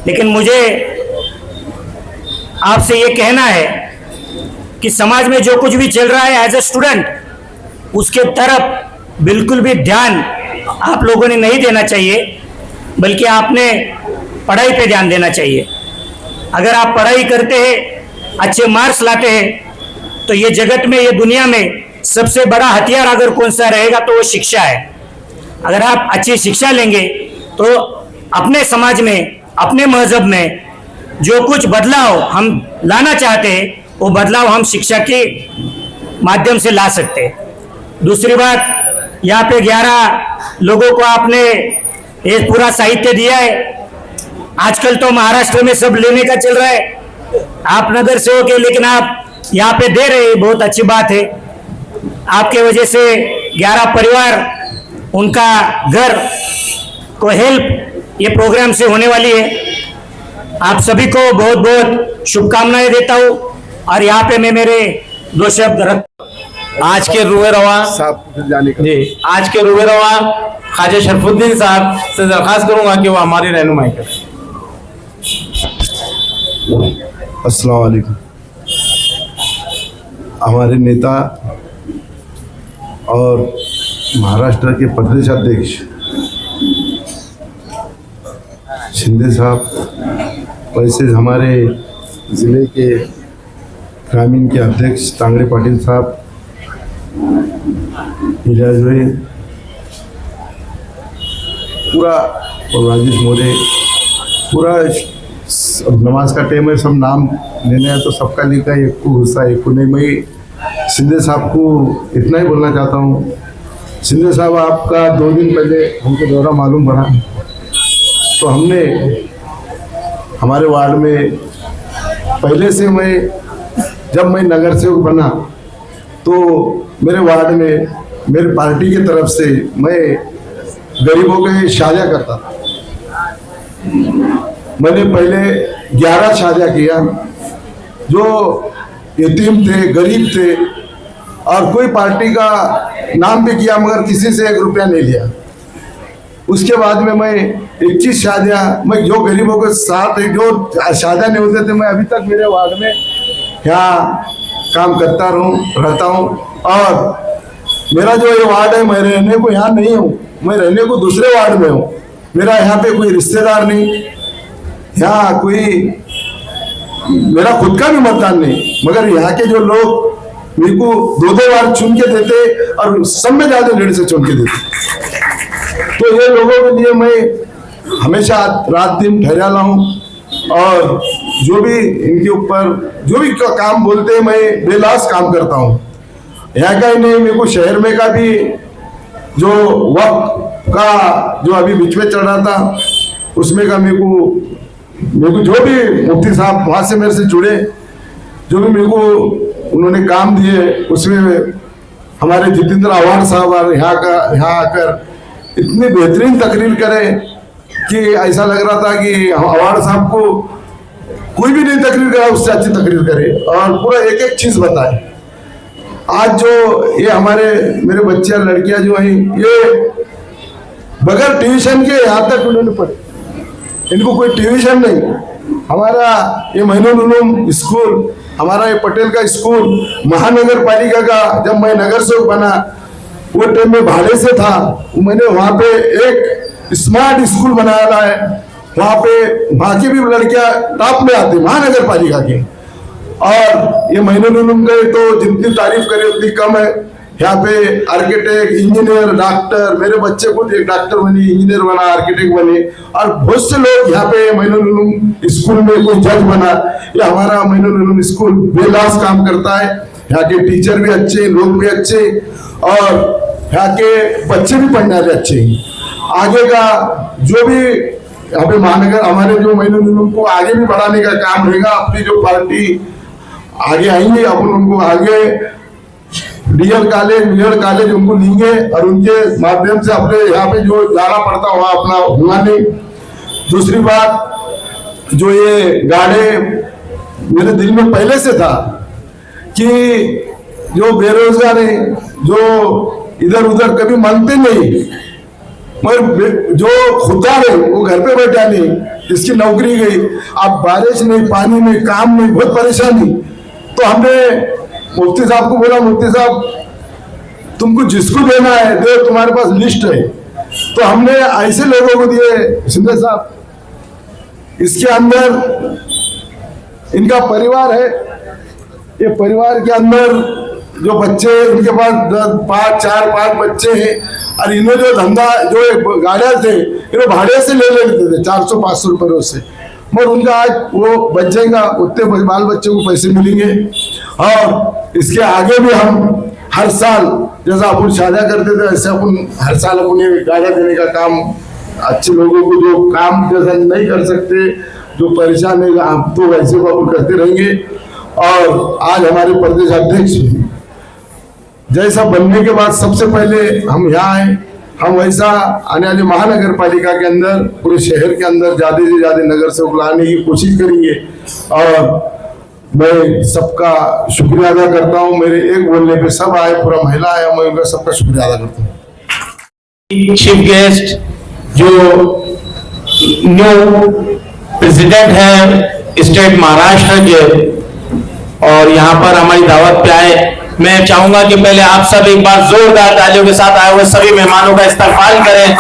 लेकिन मुझे आपसे ये कहना है कि समाज में जो कुछ भी चल रहा है एज ए स्टूडेंट, उसके तरफ बिल्कुल भी ध्यान आप लोगों ने नहीं देना चाहिए, बल्कि आपने पढ़ाई पे ध्यान देना चाहिए। अगर आप पढ़ाई करते हैं, अच्छे मार्क्स लाते हैं, तो ये जगत में, ये दुनिया में सबसे बड़ा हथियार अगर कौन सा रहेगा तो वो शिक्षा है। अगर आप अच्छी शिक्षा लेंगे तो अपने समाज में, अपने मजहब में जो कुछ बदलाव हम लाना चाहते हैं, वो बदलाव हम शिक्षा के माध्यम से ला सकते हैं। दूसरी बात, यहाँ पे 11 लोगों को आपने ये पूरा साहित्य दिया है। आजकल तो महाराष्ट्र में सब लेने का चल रहा है, आप नगर सेवक है लेकिन आप यहाँ पे दे रहे हैं, बहुत अच्छी बात है। आपके वजह से 11 परिवार, उनका घर को हेल्प ये प्रोग्राम से होने वाली है। आप सभी को बहुत बहुत शुभकामनाएं देता हूँ और यहाँ पे मैं मेरे 2 शब्द रख। आज के रुए रवा जी, आज के रुए रवा ख्वाजा शरफुद्दीन साहब से दरख्वास्त करूंगा कि वो हमारी रहनुमाई करें। अस्सलाम वालेकुम। हमारे नेता और महाराष्ट्र के प्रदेश अध्यक्ष शिंदे साहब, वैसे हमारे ज़िले के ग्रामीण के अध्यक्ष तांगड़े पाटिल साहब, इलियास भाई पूरा, और राजेश मोरे पूरा, नमाज का टाइम है, सब नाम लेने हैं तो सबका लिखा है, एक को गुस्सा एक को नहीं। मैं शिंदे साहब को इतना ही बोलना चाहता हूँ, शिंदे साहब आपका 2 दिन पहले हमको दौरा मालूम पड़ा, तो हमने हमारे वार्ड में पहले से, जब मैं नगर सेवक बना तो मेरे वार्ड में मेरे पार्टी की तरफ से मैं गरीबों के शादियाँ करता था। मैंने पहले 11 शादियाँ किया, जो यतीम थे, गरीब थे, और कोई पार्टी का नाम भी किया मगर किसी से 1 रुपया नहीं लिया। उसके बाद में मैं 21 शादियाँ, मैं जो गरीबों के साथ जो शादियाँ नहीं होते थे, मैं अभी तक मेरे वार्ड में यहाँ काम करता रहता हूँ। और मेरा जो ये वार्ड है, मैं रहने को यहाँ नहीं हूँ, मैं रहने को दूसरे वार्ड में हूँ। मेरा यहाँ पे कोई रिश्तेदार नहीं, यहाँ कोई मेरा खुद का भी मतदान नहीं, मगर यहाँ के जो लोग मेरे को 2-2 बार चुन के देते और सब में ज़्यादा लीड से चुन के देते, तो ये लोगों के लिए मैं हमेशा रात दिन ठहरा हूँ। और जो भी इनके ऊपर जो भी काम बोलते हैं, मैं बेलास काम करता हूँ। यहाँ का ही नहीं, मेरे को शहर में का भी जो वक्त का जो अभी बीच में चल रहा था, उसमें का मेरे को जो भी मुफ्ती साहब वहाँ से मेरे से जुड़े, जो भी मेरे को उन्होंने काम दिए, उसमें हमारे जितेंद्र आवाड़ साहब यहाँ आकर इतनी बेहतरीन तकरीर करे कि ऐसा लग रहा था कि आवाड़ साहब को कोई भी नहीं तकरीर करा उससे अच्छी तकरीर करे और पूरा एक एक चीज़ बताए। आज जो ये मेरे बच्चे लड़कियां जो हैं, ये बगैर ट्यूशन के यहाँ तक उन्होंने पढ़े, इनको कोई ट्यूशन नहीं। हमारा ये महीनों उलूम स्कूल, हमारा ये पटेल का स्कूल महानगर पालिका का, जब मैं नगर सेवक बना वो टाइम में भाड़े से था, मैंने वहाँ पे एक स्मार्ट स्कूल बनाया है। वहाँ पे बाकी भी लड़कियाँ टॉप में आती महानगर पालिका की। और ये महीनों उलूम गए तो जितनी तारीफ करे उतनी कम है। यहाँ पे आर्किटेक्ट, इंजीनियर, डॉक्टर, मेरे बच्चे खुद एक डॉक्टर बने, इंजीनियर बना, आर्किटेक्ट बने, और बहुत से लोग यहाँ पे मोइनुल उलूम स्कूल में कोई जज बना। ये हमारा मोइनुल उलूम स्कूल बेलास काम करता है। यहाँ के टीचर भी अच्छे, लोग भी अच्छे, और यहाँ के बच्चे भी पढ़ने वाले अच्छे हैं। आगे का जो भी यहाँ पे महानगर हमारे जो मोइनुल उलूम को आगे भी बढ़ाने का काम रहेगा, अपनी जो पार्टी आगे आएंगे अपन उनको आगे डीएल कॉलेज उनको लेंगे और उनके माध्यम से अपने यहाँ पे जो जाना पड़ता वहाँ अपना हुआ नहीं। दूसरी बात, जो ये गाड़े मेरे दिल में पहले से था कि जो बेरोजगार है, जो इधर उधर कभी मानते नहीं, मगर जो खुदा है वो घर पे बैठा नहीं, जिसकी नौकरी गई, अब बारिश नहीं, पानी नहीं, काम नहीं, बहुत परेशानी। तो हमने मुफ्ती साहब को बोला, मुफ्ती साहब तुमको जिसको देना है दे, तुम्हारे पास लिस्ट है। तो हमने ऐसे लोगों को दिए शिंदे साहब, इसके अंदर इनका परिवार है, ये परिवार के अंदर जो बच्चे इनके पास 4-5 बच्चे हैं, और इन्हें जो धंधा जो गाड़ियाँ थे इन्हें भाड़े से ले लेते थे 400-500 रुपये रोज से, मगर उनका आज वो बच जाएगा, उतने बाल बच्चे को पैसे मिलेंगे। और इसके आगे भी हम हर साल जैसा अपन शादियाँ करते थे ऐसे अपन हर साल अपने गाड़ियाँ देने का काम, अच्छे लोगों को जो काम जैसा नहीं कर सकते, जो परेशान है, आप तो वैसे को अपन करते रहेंगे। और आज हमारे प्रदेश अध्यक्ष जैसा बनने के बाद सबसे पहले हम यहाँ आए, हम वैसा आने वाली महानगर पालिका के अंदर पूरे शहर के अंदर ज्यादा से ज्यादा नगर सेवक लाने की कोशिश करेंगे। और मैं सबका शुक्रिया अदा करता हूँ, मेरे एक बोलने पे सब आए, पूरा महिला आया, मैं उनका सबका शुक्रिया अदा करता हूँ। चीफ गेस्ट जो न्यू प्रेसिडेंट है स्टेट महाराष्ट्र के, और यहाँ पर हमारी दावत पे आए, मैं चाहूंगा कि पहले आप सब एक बार जोरदार तालियों के साथ आए हुए सभी मेहमानों का इस्तकबाल करें।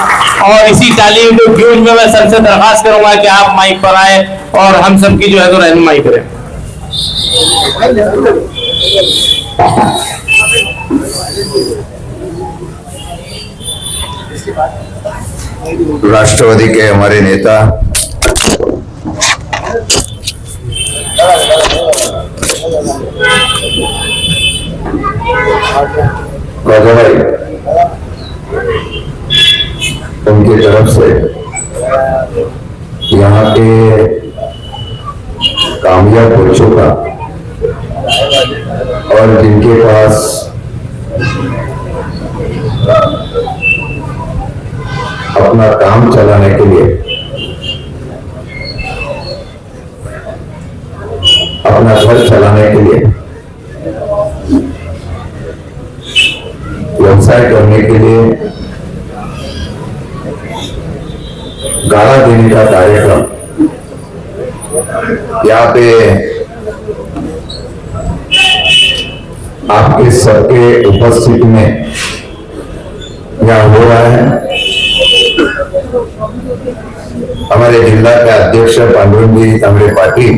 और इसी तालीम को गूंज में मैं सबसे दरख्वास्त करूंगा कि आप माइक पर आए और हम सब की जो है तो रहनुमाई करें। राष्ट्रवादी के हमारे नेता राजा भाई, उनकी तरफ से यहाँ के कामयाब बच्चों का और जिनके पास अपना काम चलाने के लिए, अपना घर चलाने के लिए, व्यवसाय करने के लिए गाड़ा देने का कार्यक्रम यहाँ पे आपके सबके उपस्थिति में यहाँ हो रहा है। हमारे जिला के अध्यक्ष पांडुरंग जी तांबरे पाटिल,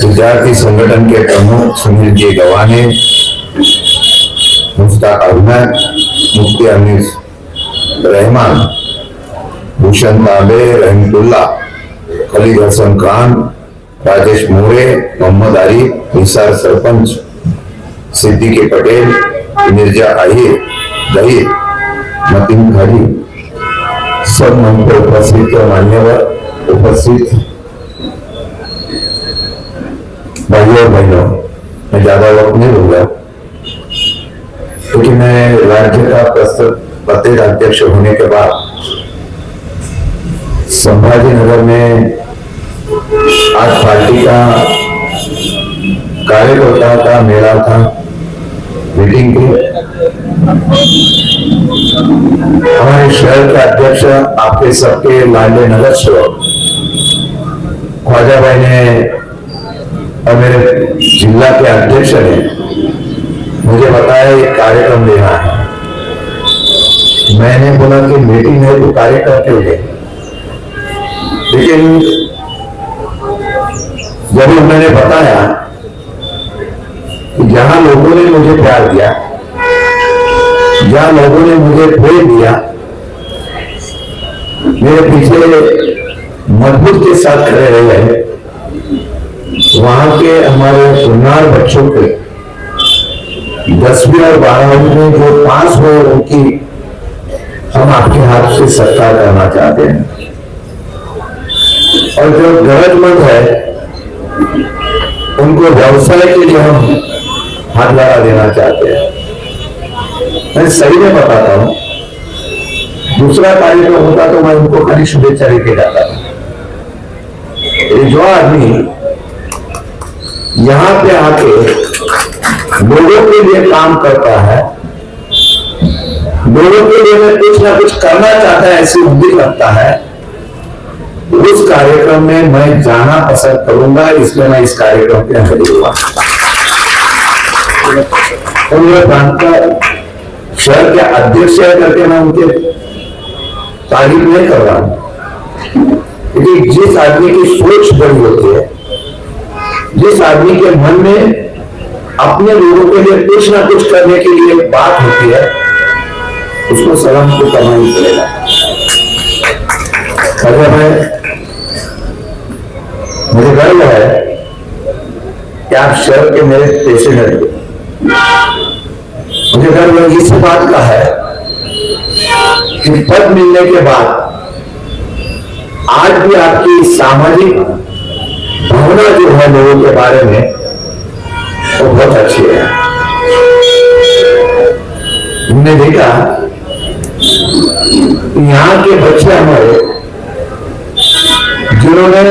विद्यार्थी संगठन के प्रमुख सुनील जी गवाने, मुश्ताक अहमद, मुफ्ती अनीस रहमान, भूषण तांबे, रहमतुल्ला, खलीद हसन खान, राजेश मोरे, मोहम्मद आरिफ, निसार सरपंच, सिद्दीकी पटेल, मिर्जा आहिर, जहीर, मतीन खाड़ी, सब मंच पर उपस्थित मान्यवर, उपस्थित भाइयों और बहनों, मैं ज्यादा वक्त नहीं लूंगा क्योंकि मैं राज्य का प्रदेश अध्यक्ष होने के बाद संभाजी नगर में आज पार्टी का कार्यकर्ताओं का मेला था, मीटिंग थी। हमारे शहर के अध्यक्ष, आपके सबके लाडले नगर सेवक ख्वाजा भाई ने और मेरे जिला के अध्यक्ष ने मुझे बताया एक कार्यक्रम लेना है। मैंने बोला कि मीटिंग है तो कार्यक्रम क्यों ले, लेकिन जब उन्होंने बताया कि जहां लोगों ने मुझे प्यार दिया, जहां लोगों ने मुझे प्रेम दिया, मेरे पीछे मजबूत के साथ खड़े रहे, वहां के हमारे सुनार बच्चों के 10वीं और 12वीं में जो पास हुए उनकी हम आपके हाथ से सत्कार करना चाहते हैं। और जो गरजमंद है उनको व्यवसाय के लिए हम हाथ लगा देना चाहते हैं। मैं सही में बताता हूं, दूसरा कार्यक्रम होता तो मैं उनको खाली शुभेच्छा लेके जाता था। जो आदमी यहां पे आके लोगों के लिए काम करता है, लोगों के लिए मैं कुछ ना कुछ करना चाहता है, ऐसी उम्मीद रखता है, उस कार्यक्रम में मैं जाना पसंद करूंगा। इसलिए मैं इस कार्यक्रम पे हाजिर हुआ। उन्होंने प्रांत का शहर के अध्यक्ष करके मैं उनके तारीफ नहीं कर रहा हूं, क्योंकि जिस आदमी की सोच बड़ी होती है, जिस आदमी के मन में अपने लोगों के लिए कुछ ना कुछ करने के लिए बात होती है, उसको सलाम को करना ही पड़ेगा। अगर मुझे गर्व है कि आप शहर के मेरे प्रेसिडेंट हो। मुझे गर्व इस बात का है कि पद मिलने के बाद आज भी आपकी सामाजिक भावना जो है लोगों के बारे में वो बहुत अच्छी है। हमने देखा यहाँ के बच्चे हमारे जिन्होंने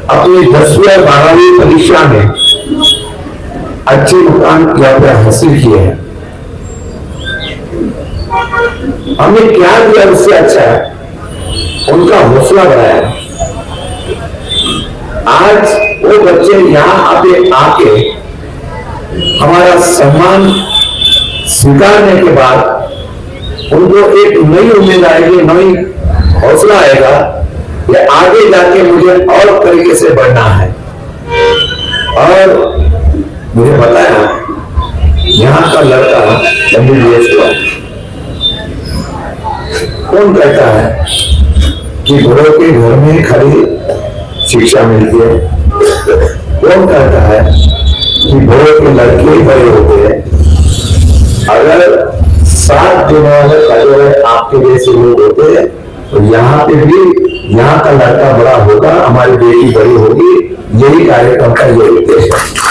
अपनी 10वीं और 12वीं परीक्षा में अच्छे मुकाम यहाँ पे हासिल किए हैं, हमने क्या किया उससे अच्छा है उनका हौसला बढ़ाया। आज वो बच्चे यहाँ आके हमारा सम्मान स्वीकारने के बाद उनको एक नई उम्मीद आएगी, नई हौसला आएगा कि आगे जाके मुझे और तरीके से बढ़ना है। और मुझे पता है यहाँ का लड़का MBBS हुआ। कौन कहता है कि बड़ों के घर में खाली शिक्षा मिलती है? कौन कहता है कि बड़ों के लड़के बड़े होते हैं? अगर 7 दिन वाले खड़े हुए आपके जैसे लोग होते हैं तो यहाँ पे भी यहाँ का लड़का बड़ा होगा, हमारी बेटी बड़ी होगी। यही कार्यक्रम का ये उद्देश्य है।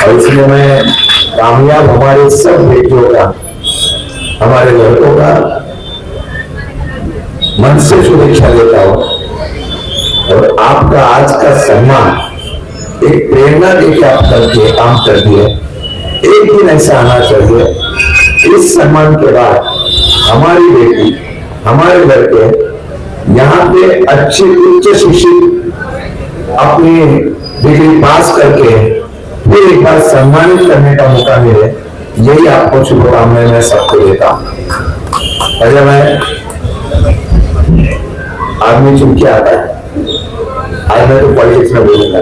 और इसमें मैं कामयाब हमारे सब बेटियों का, हमारे लड़कों का मन से शुभेच्छा देता हूं। और आपका आज का सम्मान एक प्रेरणा देकर आप करके काम कर दिए। एक दिन ऐसा आना चाहिए, इस सम्मान के बाद हमारी बेटी, हमारे लड़के यहाँ पे अच्छे उच्च शिक्षित अपनी डिग्री पास करके फिर एक बार सम्मानित करने का मौका मिले, यही आपको शुभकामनाएं मैं सबको देता हूं। अगर मैं आदमी चुन के आता है, आज मैं तो पॉलिटिक्स में बोलूंगा,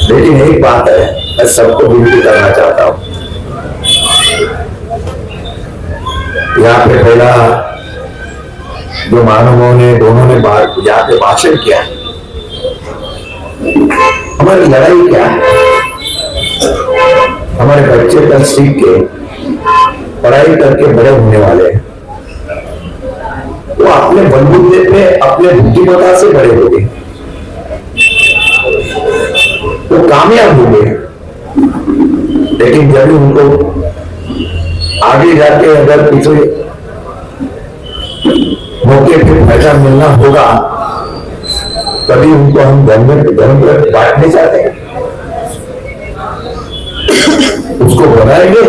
लेकिन एक बात है मैं सबको विनती करना चाहता हूं। यहाँ पे पहला जो मानवों ने दोनों ने यहाँ पे भाषण किया, हमारी लड़ाई क्या है? हमारे बच्चे कल सीख के पढ़ाई करके बड़े होने वाले हैं, वो अपने बलबूते पे अपने बुद्धिमत्ता से बड़े हो गए, वो कामयाब हो गए। लेकिन जब उनको आगे जाके अगर किसी मौके पे फायदा मिलना होगा तभी उनको हम धर्म बांटने चाहते हैं, उसको बनाएंगे।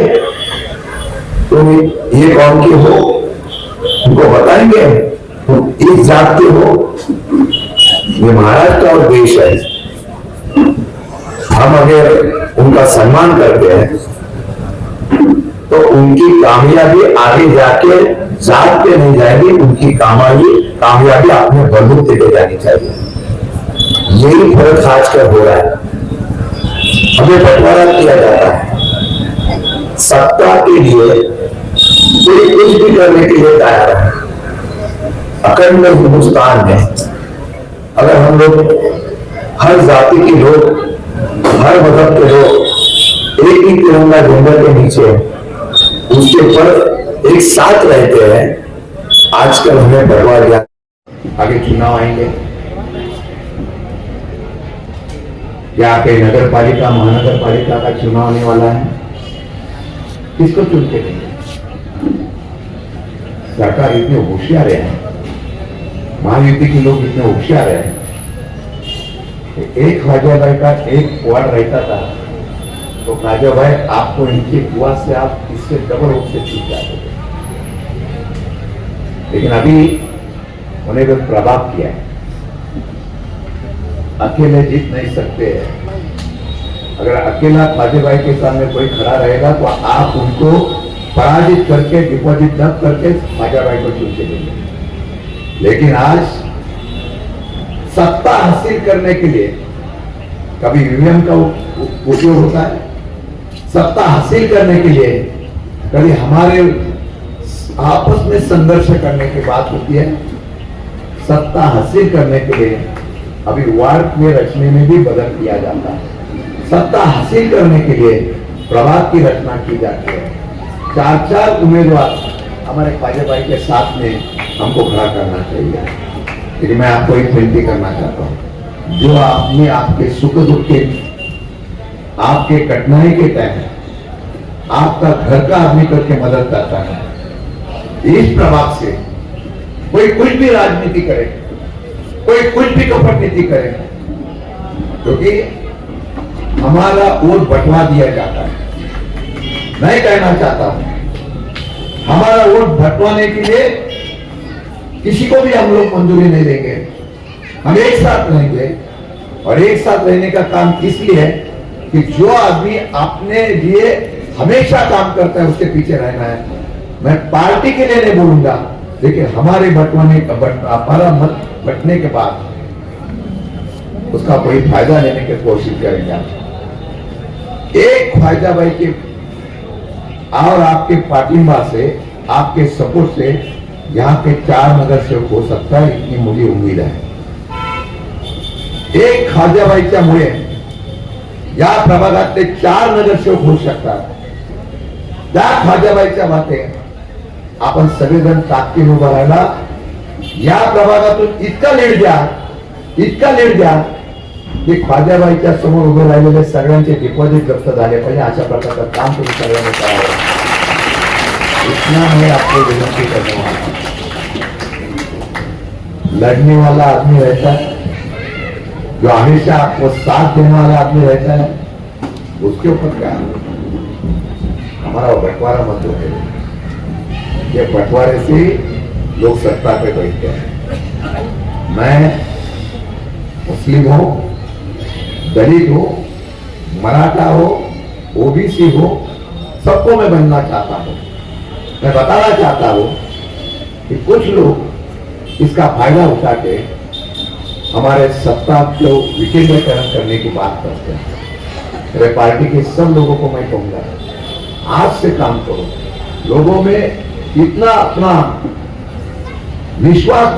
तुम ये कौन के हो उनको बताएंगे, तुम इस जात के हो। ये महाराष्ट्र और देश है, हम अगर उनका सम्मान करते हैं तो उनकी कामयाबी आगे जाके जात पे नहीं जाएगी, उनकी कामयाबी अपने बलबूते पे जानी चाहिए। यही फर्क आजकल हो रहा है। हमें बंटवारा किया जाता है, सत्ता के लिए कोई कुछ भी करने के लिए तैयार है। अखंड हिंदुस्तान में अगर हम लोग हर जाति के लोग, हर मजहब के लोग एक ही तिरंगा झंडे के नीचे उसके ऊपर एक साथ रहते हैं, आजकल हमें बंटवा दिया। आगे चुनाव आएंगे, क्या कहीं नगर पालिका महानगर पालिका का चुनाव होने वाला है, किसको चुन के देंगे? सरकार इतने होशियार है, महायुति के लोग इतने होशियार है, एक ख्वाजा भाई का एक वार्ड रहता था तो ख्वाजा भाई आपको इनके दुआ से आप इससे डबल रूप से जीत जाते थे। लेकिन अभी उन्हें भी प्रभाव किया है, अकेले जीत नहीं सकते हैं। अगर अकेला ख्वाजा भाई के सामने कोई खड़ा रहेगा तो आप उनको पराजित करके, डिपॉजिट न करके ख्वाजा भाई को चुन के देंगे। लेकिन आज सत्ता हासिल करने के लिए कभी ईवीएम का उपयोग होता है, सत्ता हासिल करने के लिए कभी हमारे आपस में संघर्ष करने की बात होती है, सत्ता हासिल करने के लिए अभी वार्ड में रचने में भी बदल किया जाता है। सत्ता हासिल करने के लिए प्रभात की रचना की जाती है। 4-4 उम्मीदवार हमारे ख्वाजा भाई के साथ में हमको खड़ा करना चाहिए। लेकिन मैं आपको एक विनती करना चाहता हूं, जो आपने आपके सुख दुख के, आपके कठिनाई के टाइम आपका घर का आदमी करके मदद करता है, इस प्रभाव से कोई कुछ भी राजनीति करे, कोई कुछ भी कपट नीति करे, क्योंकि हमारा वोट बंटवा दिया जाता है। मैं कहना चाहता हूं, हमारा वोट बंटवाने के लिए किसी को भी हम लोग मंजूरी नहीं देंगे। हम एक साथ रहेंगे, और एक साथ रहने का काम इसलिए है कि जो आदमी अपने लिए हमेशा काम करता है उसके पीछे रहना है। मैं पार्टी के लिए नहीं बोलूंगा, लेकिन हमारे हमारा मत बंटने के बाद उसका कोई फायदा लेने की कोशिश करेंगे। एक ख्वाजा भाई के और आपके पार्टिंबा से, आपके सपोर्ट से यहाँ पे 4 नगर सेवक हो सकता है, इतनी मुझे उम्मीद है। एक ख्वाजा भाईच्यामुळे या प्रभागातले 4 नगरसेवक होऊ शकतात। त्या ख्वाजा भाईच्या मागे आपण सगळेजण ताकदीने उभा राहिला, या प्रभागातून इतका लीड द्या, इतका लीड द्या की ख्वाजा भाईच्या समोर उभे राहिलेले सगळ्यांचे डिपॉझिट जप्त झाले पाहिजे, अशा प्रकारचं काम तुम्ही सगळ्यांनी करावं। इतना मैं आपको विनती करने वाला हूं। लड़ने वाला आदमी रहता है, जो हमेशा आपको साथ देने वाला आदमी रहता है, उसके ऊपर क्या हमारा बंटवारा मत हो। ये बंटवारे से लोग सत्ता पे बैठते हैं। मैं मुस्लिम हो, दलित हो, मराठा हो, ओबीसी हो, सबको मैं बनना चाहता हूं। मैं बताना चाहता हूं कि कुछ लोग इसका फायदा उठा के हमारे सत्ता को विकेंद्रीकरण करने की बात करते हैं। मेरे पार्टी के सब लोगों को मैं कहूंगा, आज से काम करो, लोगों में इतना अपना विश्वास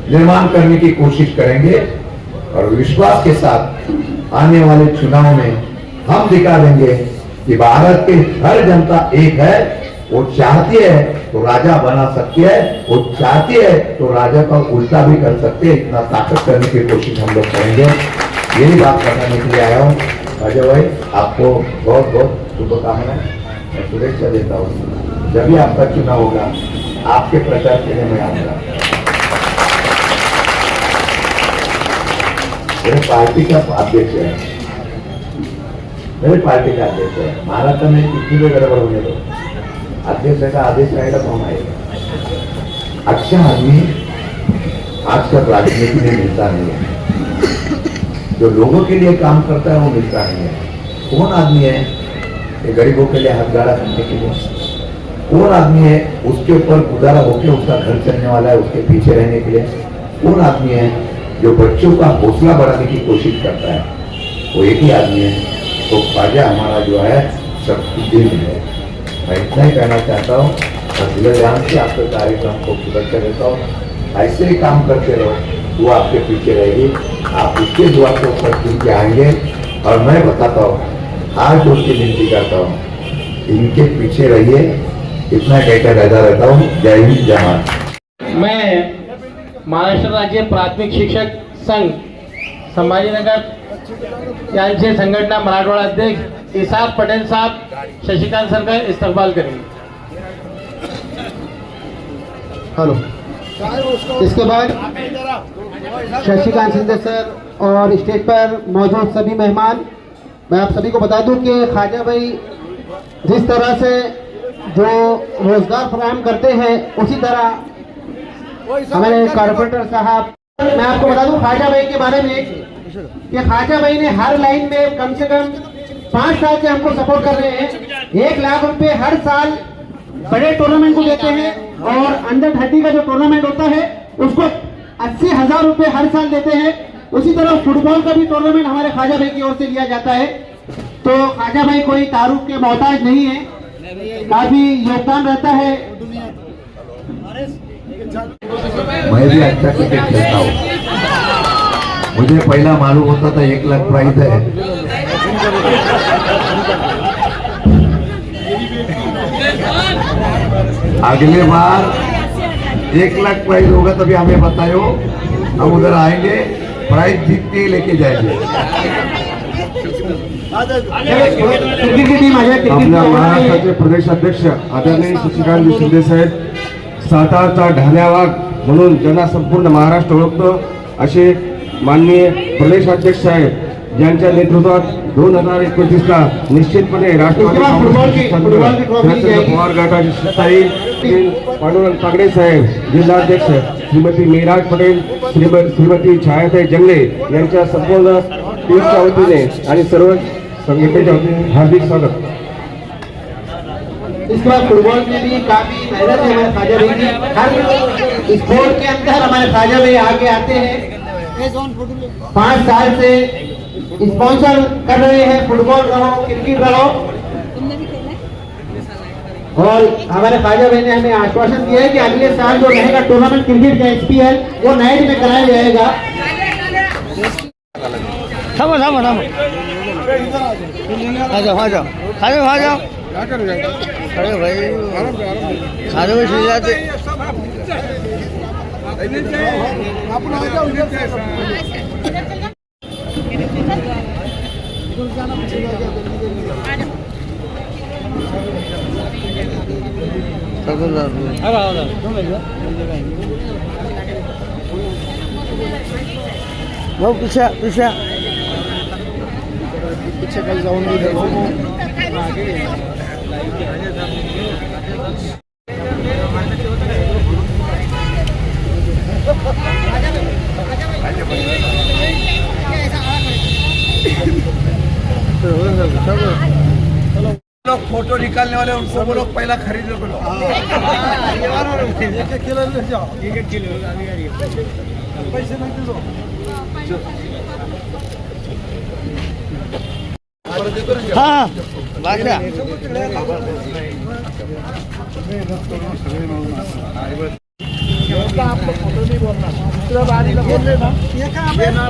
निर्माण करने की कोशिश करेंगे, और विश्वास के साथ आने वाले चुनाव में हम दिखा देंगे कि भारत की हर जनता एक है। वो चाहती है तो राजा बना सकती है, वो चाहती है तो राजा का उल्टा भी कर सकते हैं। इतना ताकत करने की कोशिश हम लोग करेंगे। यही बात बताने के लिए आया हूँ। अजय भाई, आपको बहुत बहुत शुभकामनाएं, मैं शुभेच्छा देता हूँ। जब भी आपका चुनाव होगा, आपके प्रचार के लिए मैं आऊंगा। मेरे पार्टी का अध्यक्ष है, मेरे पार्टी का अध्यक्ष है। महाराष्ट्र में कितनी भी गड़बड़ होने दो, अध्यक्ष का आदेश आएगा कौन आएगा? अच्छा आदमी आजकल राजनीति में मिलता नहीं है, जो लोगों के लिए काम करता है वो मिलता नहीं है। कौन आदमी है ये गरीबों के लिए हाथ गाड़ा करने के लिए? कौन आदमी है उसके ऊपर गुजारा होकर उसका घर चलने वाला है, उसके पीछे रहने के लिए? कौन आदमी है जो बच्चों का हौसला बढ़ाने की कोशिश करता है, वो एक ही आदमी है, तो ख्वाजा हमारा जो है सबकी दिल है। मैं इतना ही कहना चाहता हूँ और दिल ध्यान से आपके कार्यक्रम को शुभेच्छा देता हूँ। ऐसे ही काम करते रहो, वो आपके पीछे रहेगी, आप उसके दुआ के ऊपर चुन के आएंगे। और मैं बताता हूँ, आज उसकी विनती करता हूँ, इनके पीछे रहिए, इतना कहकर रहता रहता हूँ। जय हिंद, जय भारत। मैं महाराष्ट्र राज्य प्राथमिक शिक्षक संघ संभाजीनगर यांचे संघटना मराठवाडा अध्यक्ष इसाक पटेल साहब शशिकांत सर का इस्तकबाल करेंगे। हेलो। इसके बाद शशिकांत शिंदे सर और स्टेज पर मौजूद सभी मेहमान, मैं आप सभी को बता दूं कि ख्वाजा भाई जिस तरह से जो रोजगार फराहम करते हैं, उसी तरह हमारे कॉर्पोरेटर साहब, मैं आपको बता दूं ख्वाजा भाई के बारे में कि ख्वाजा भाई ने हर लाइन में कम से कम 5 साल से हमको सपोर्ट कर रहे हैं। 1 लाख रुपए हर साल बड़े टूर्नामेंट को देते हैं और अंडर 30 का जो टूर्नामेंट होता है उसको 80,000 रुपए हर साल देते हैं। उसी तरह फुटबॉल का भी टूर्नामेंट हमारे ख्वाजा भाई की ओर से लिया जाता है। तो ख्वाजा भाई कोई तारुफ के मोहताज नहीं है, काफी योगदान रहता है। मैं भी अच्छा क्रिकेट खेलता हूँ, मुझे पहला मालूम होता था 1 लाख प्राइज है। अगले बार 1 लाख प्राइज होगा तभी हमें बताओ, हम उधर आएंगे, प्राइज जीत के लेके जाएंगे। आपल्या महाराष्ट्राचे प्रदेश अध्यक्ष आदरणीय शशिकांत शिंदे साहेब, सातारचा ढाल्यावाग म्हणून ज्यांना संपूर्ण महाराष्ट्र ओळखतो असे माननीय प्रदेशाध्यक्ष साहेब, ज्यांच्या नेतृत्वात 2029ला निश्चितपणे राष्ट्रवादी पवार गटाचे स्थायी पांडुरंग तागडे साहेब, जिल्हाध्यक्ष श्रीमती मीराज पटेल, श्रीमती छायाताई जंगले यांच्या संपूर्ण टीमच्या वतीने आणि सर्व संघटनेच्या वतीने हार्दिक स्वागत। इसके बाद फुटबॉल में भी काफी मेहनत है हमारे ख्वाजा भाई की। हर स्पोर्ट के अंदर हमारे ख्वाजा भाई आगे आते हैं। 5 साल से स्पॉन्सर कर रहे हैं, फुटबॉल रहो, क्रिकेट रहो। और हमारे ख्वाजा भाई ने हमें आश्वासन दिया है कि अगले साल जो रहेगा टूर्नामेंट क्रिकेट का SPL, वो नाइट में कराया जाएगा। थामो थामो थामो, आ जाओ आ जाओ, आ जाओ आ जाओ। अरे भाई खाने में चले जाते। वो पीछे पीछे पीछे कहीं जाऊँ नहीं। लोग फोटो निकालने वाले उनको बोलो पहला खरीद लो। पैसे नहीं दो। हाँ बागड़ा आप फोटो नहीं बोलना, दूसरा बारी बोल लेना, ये ना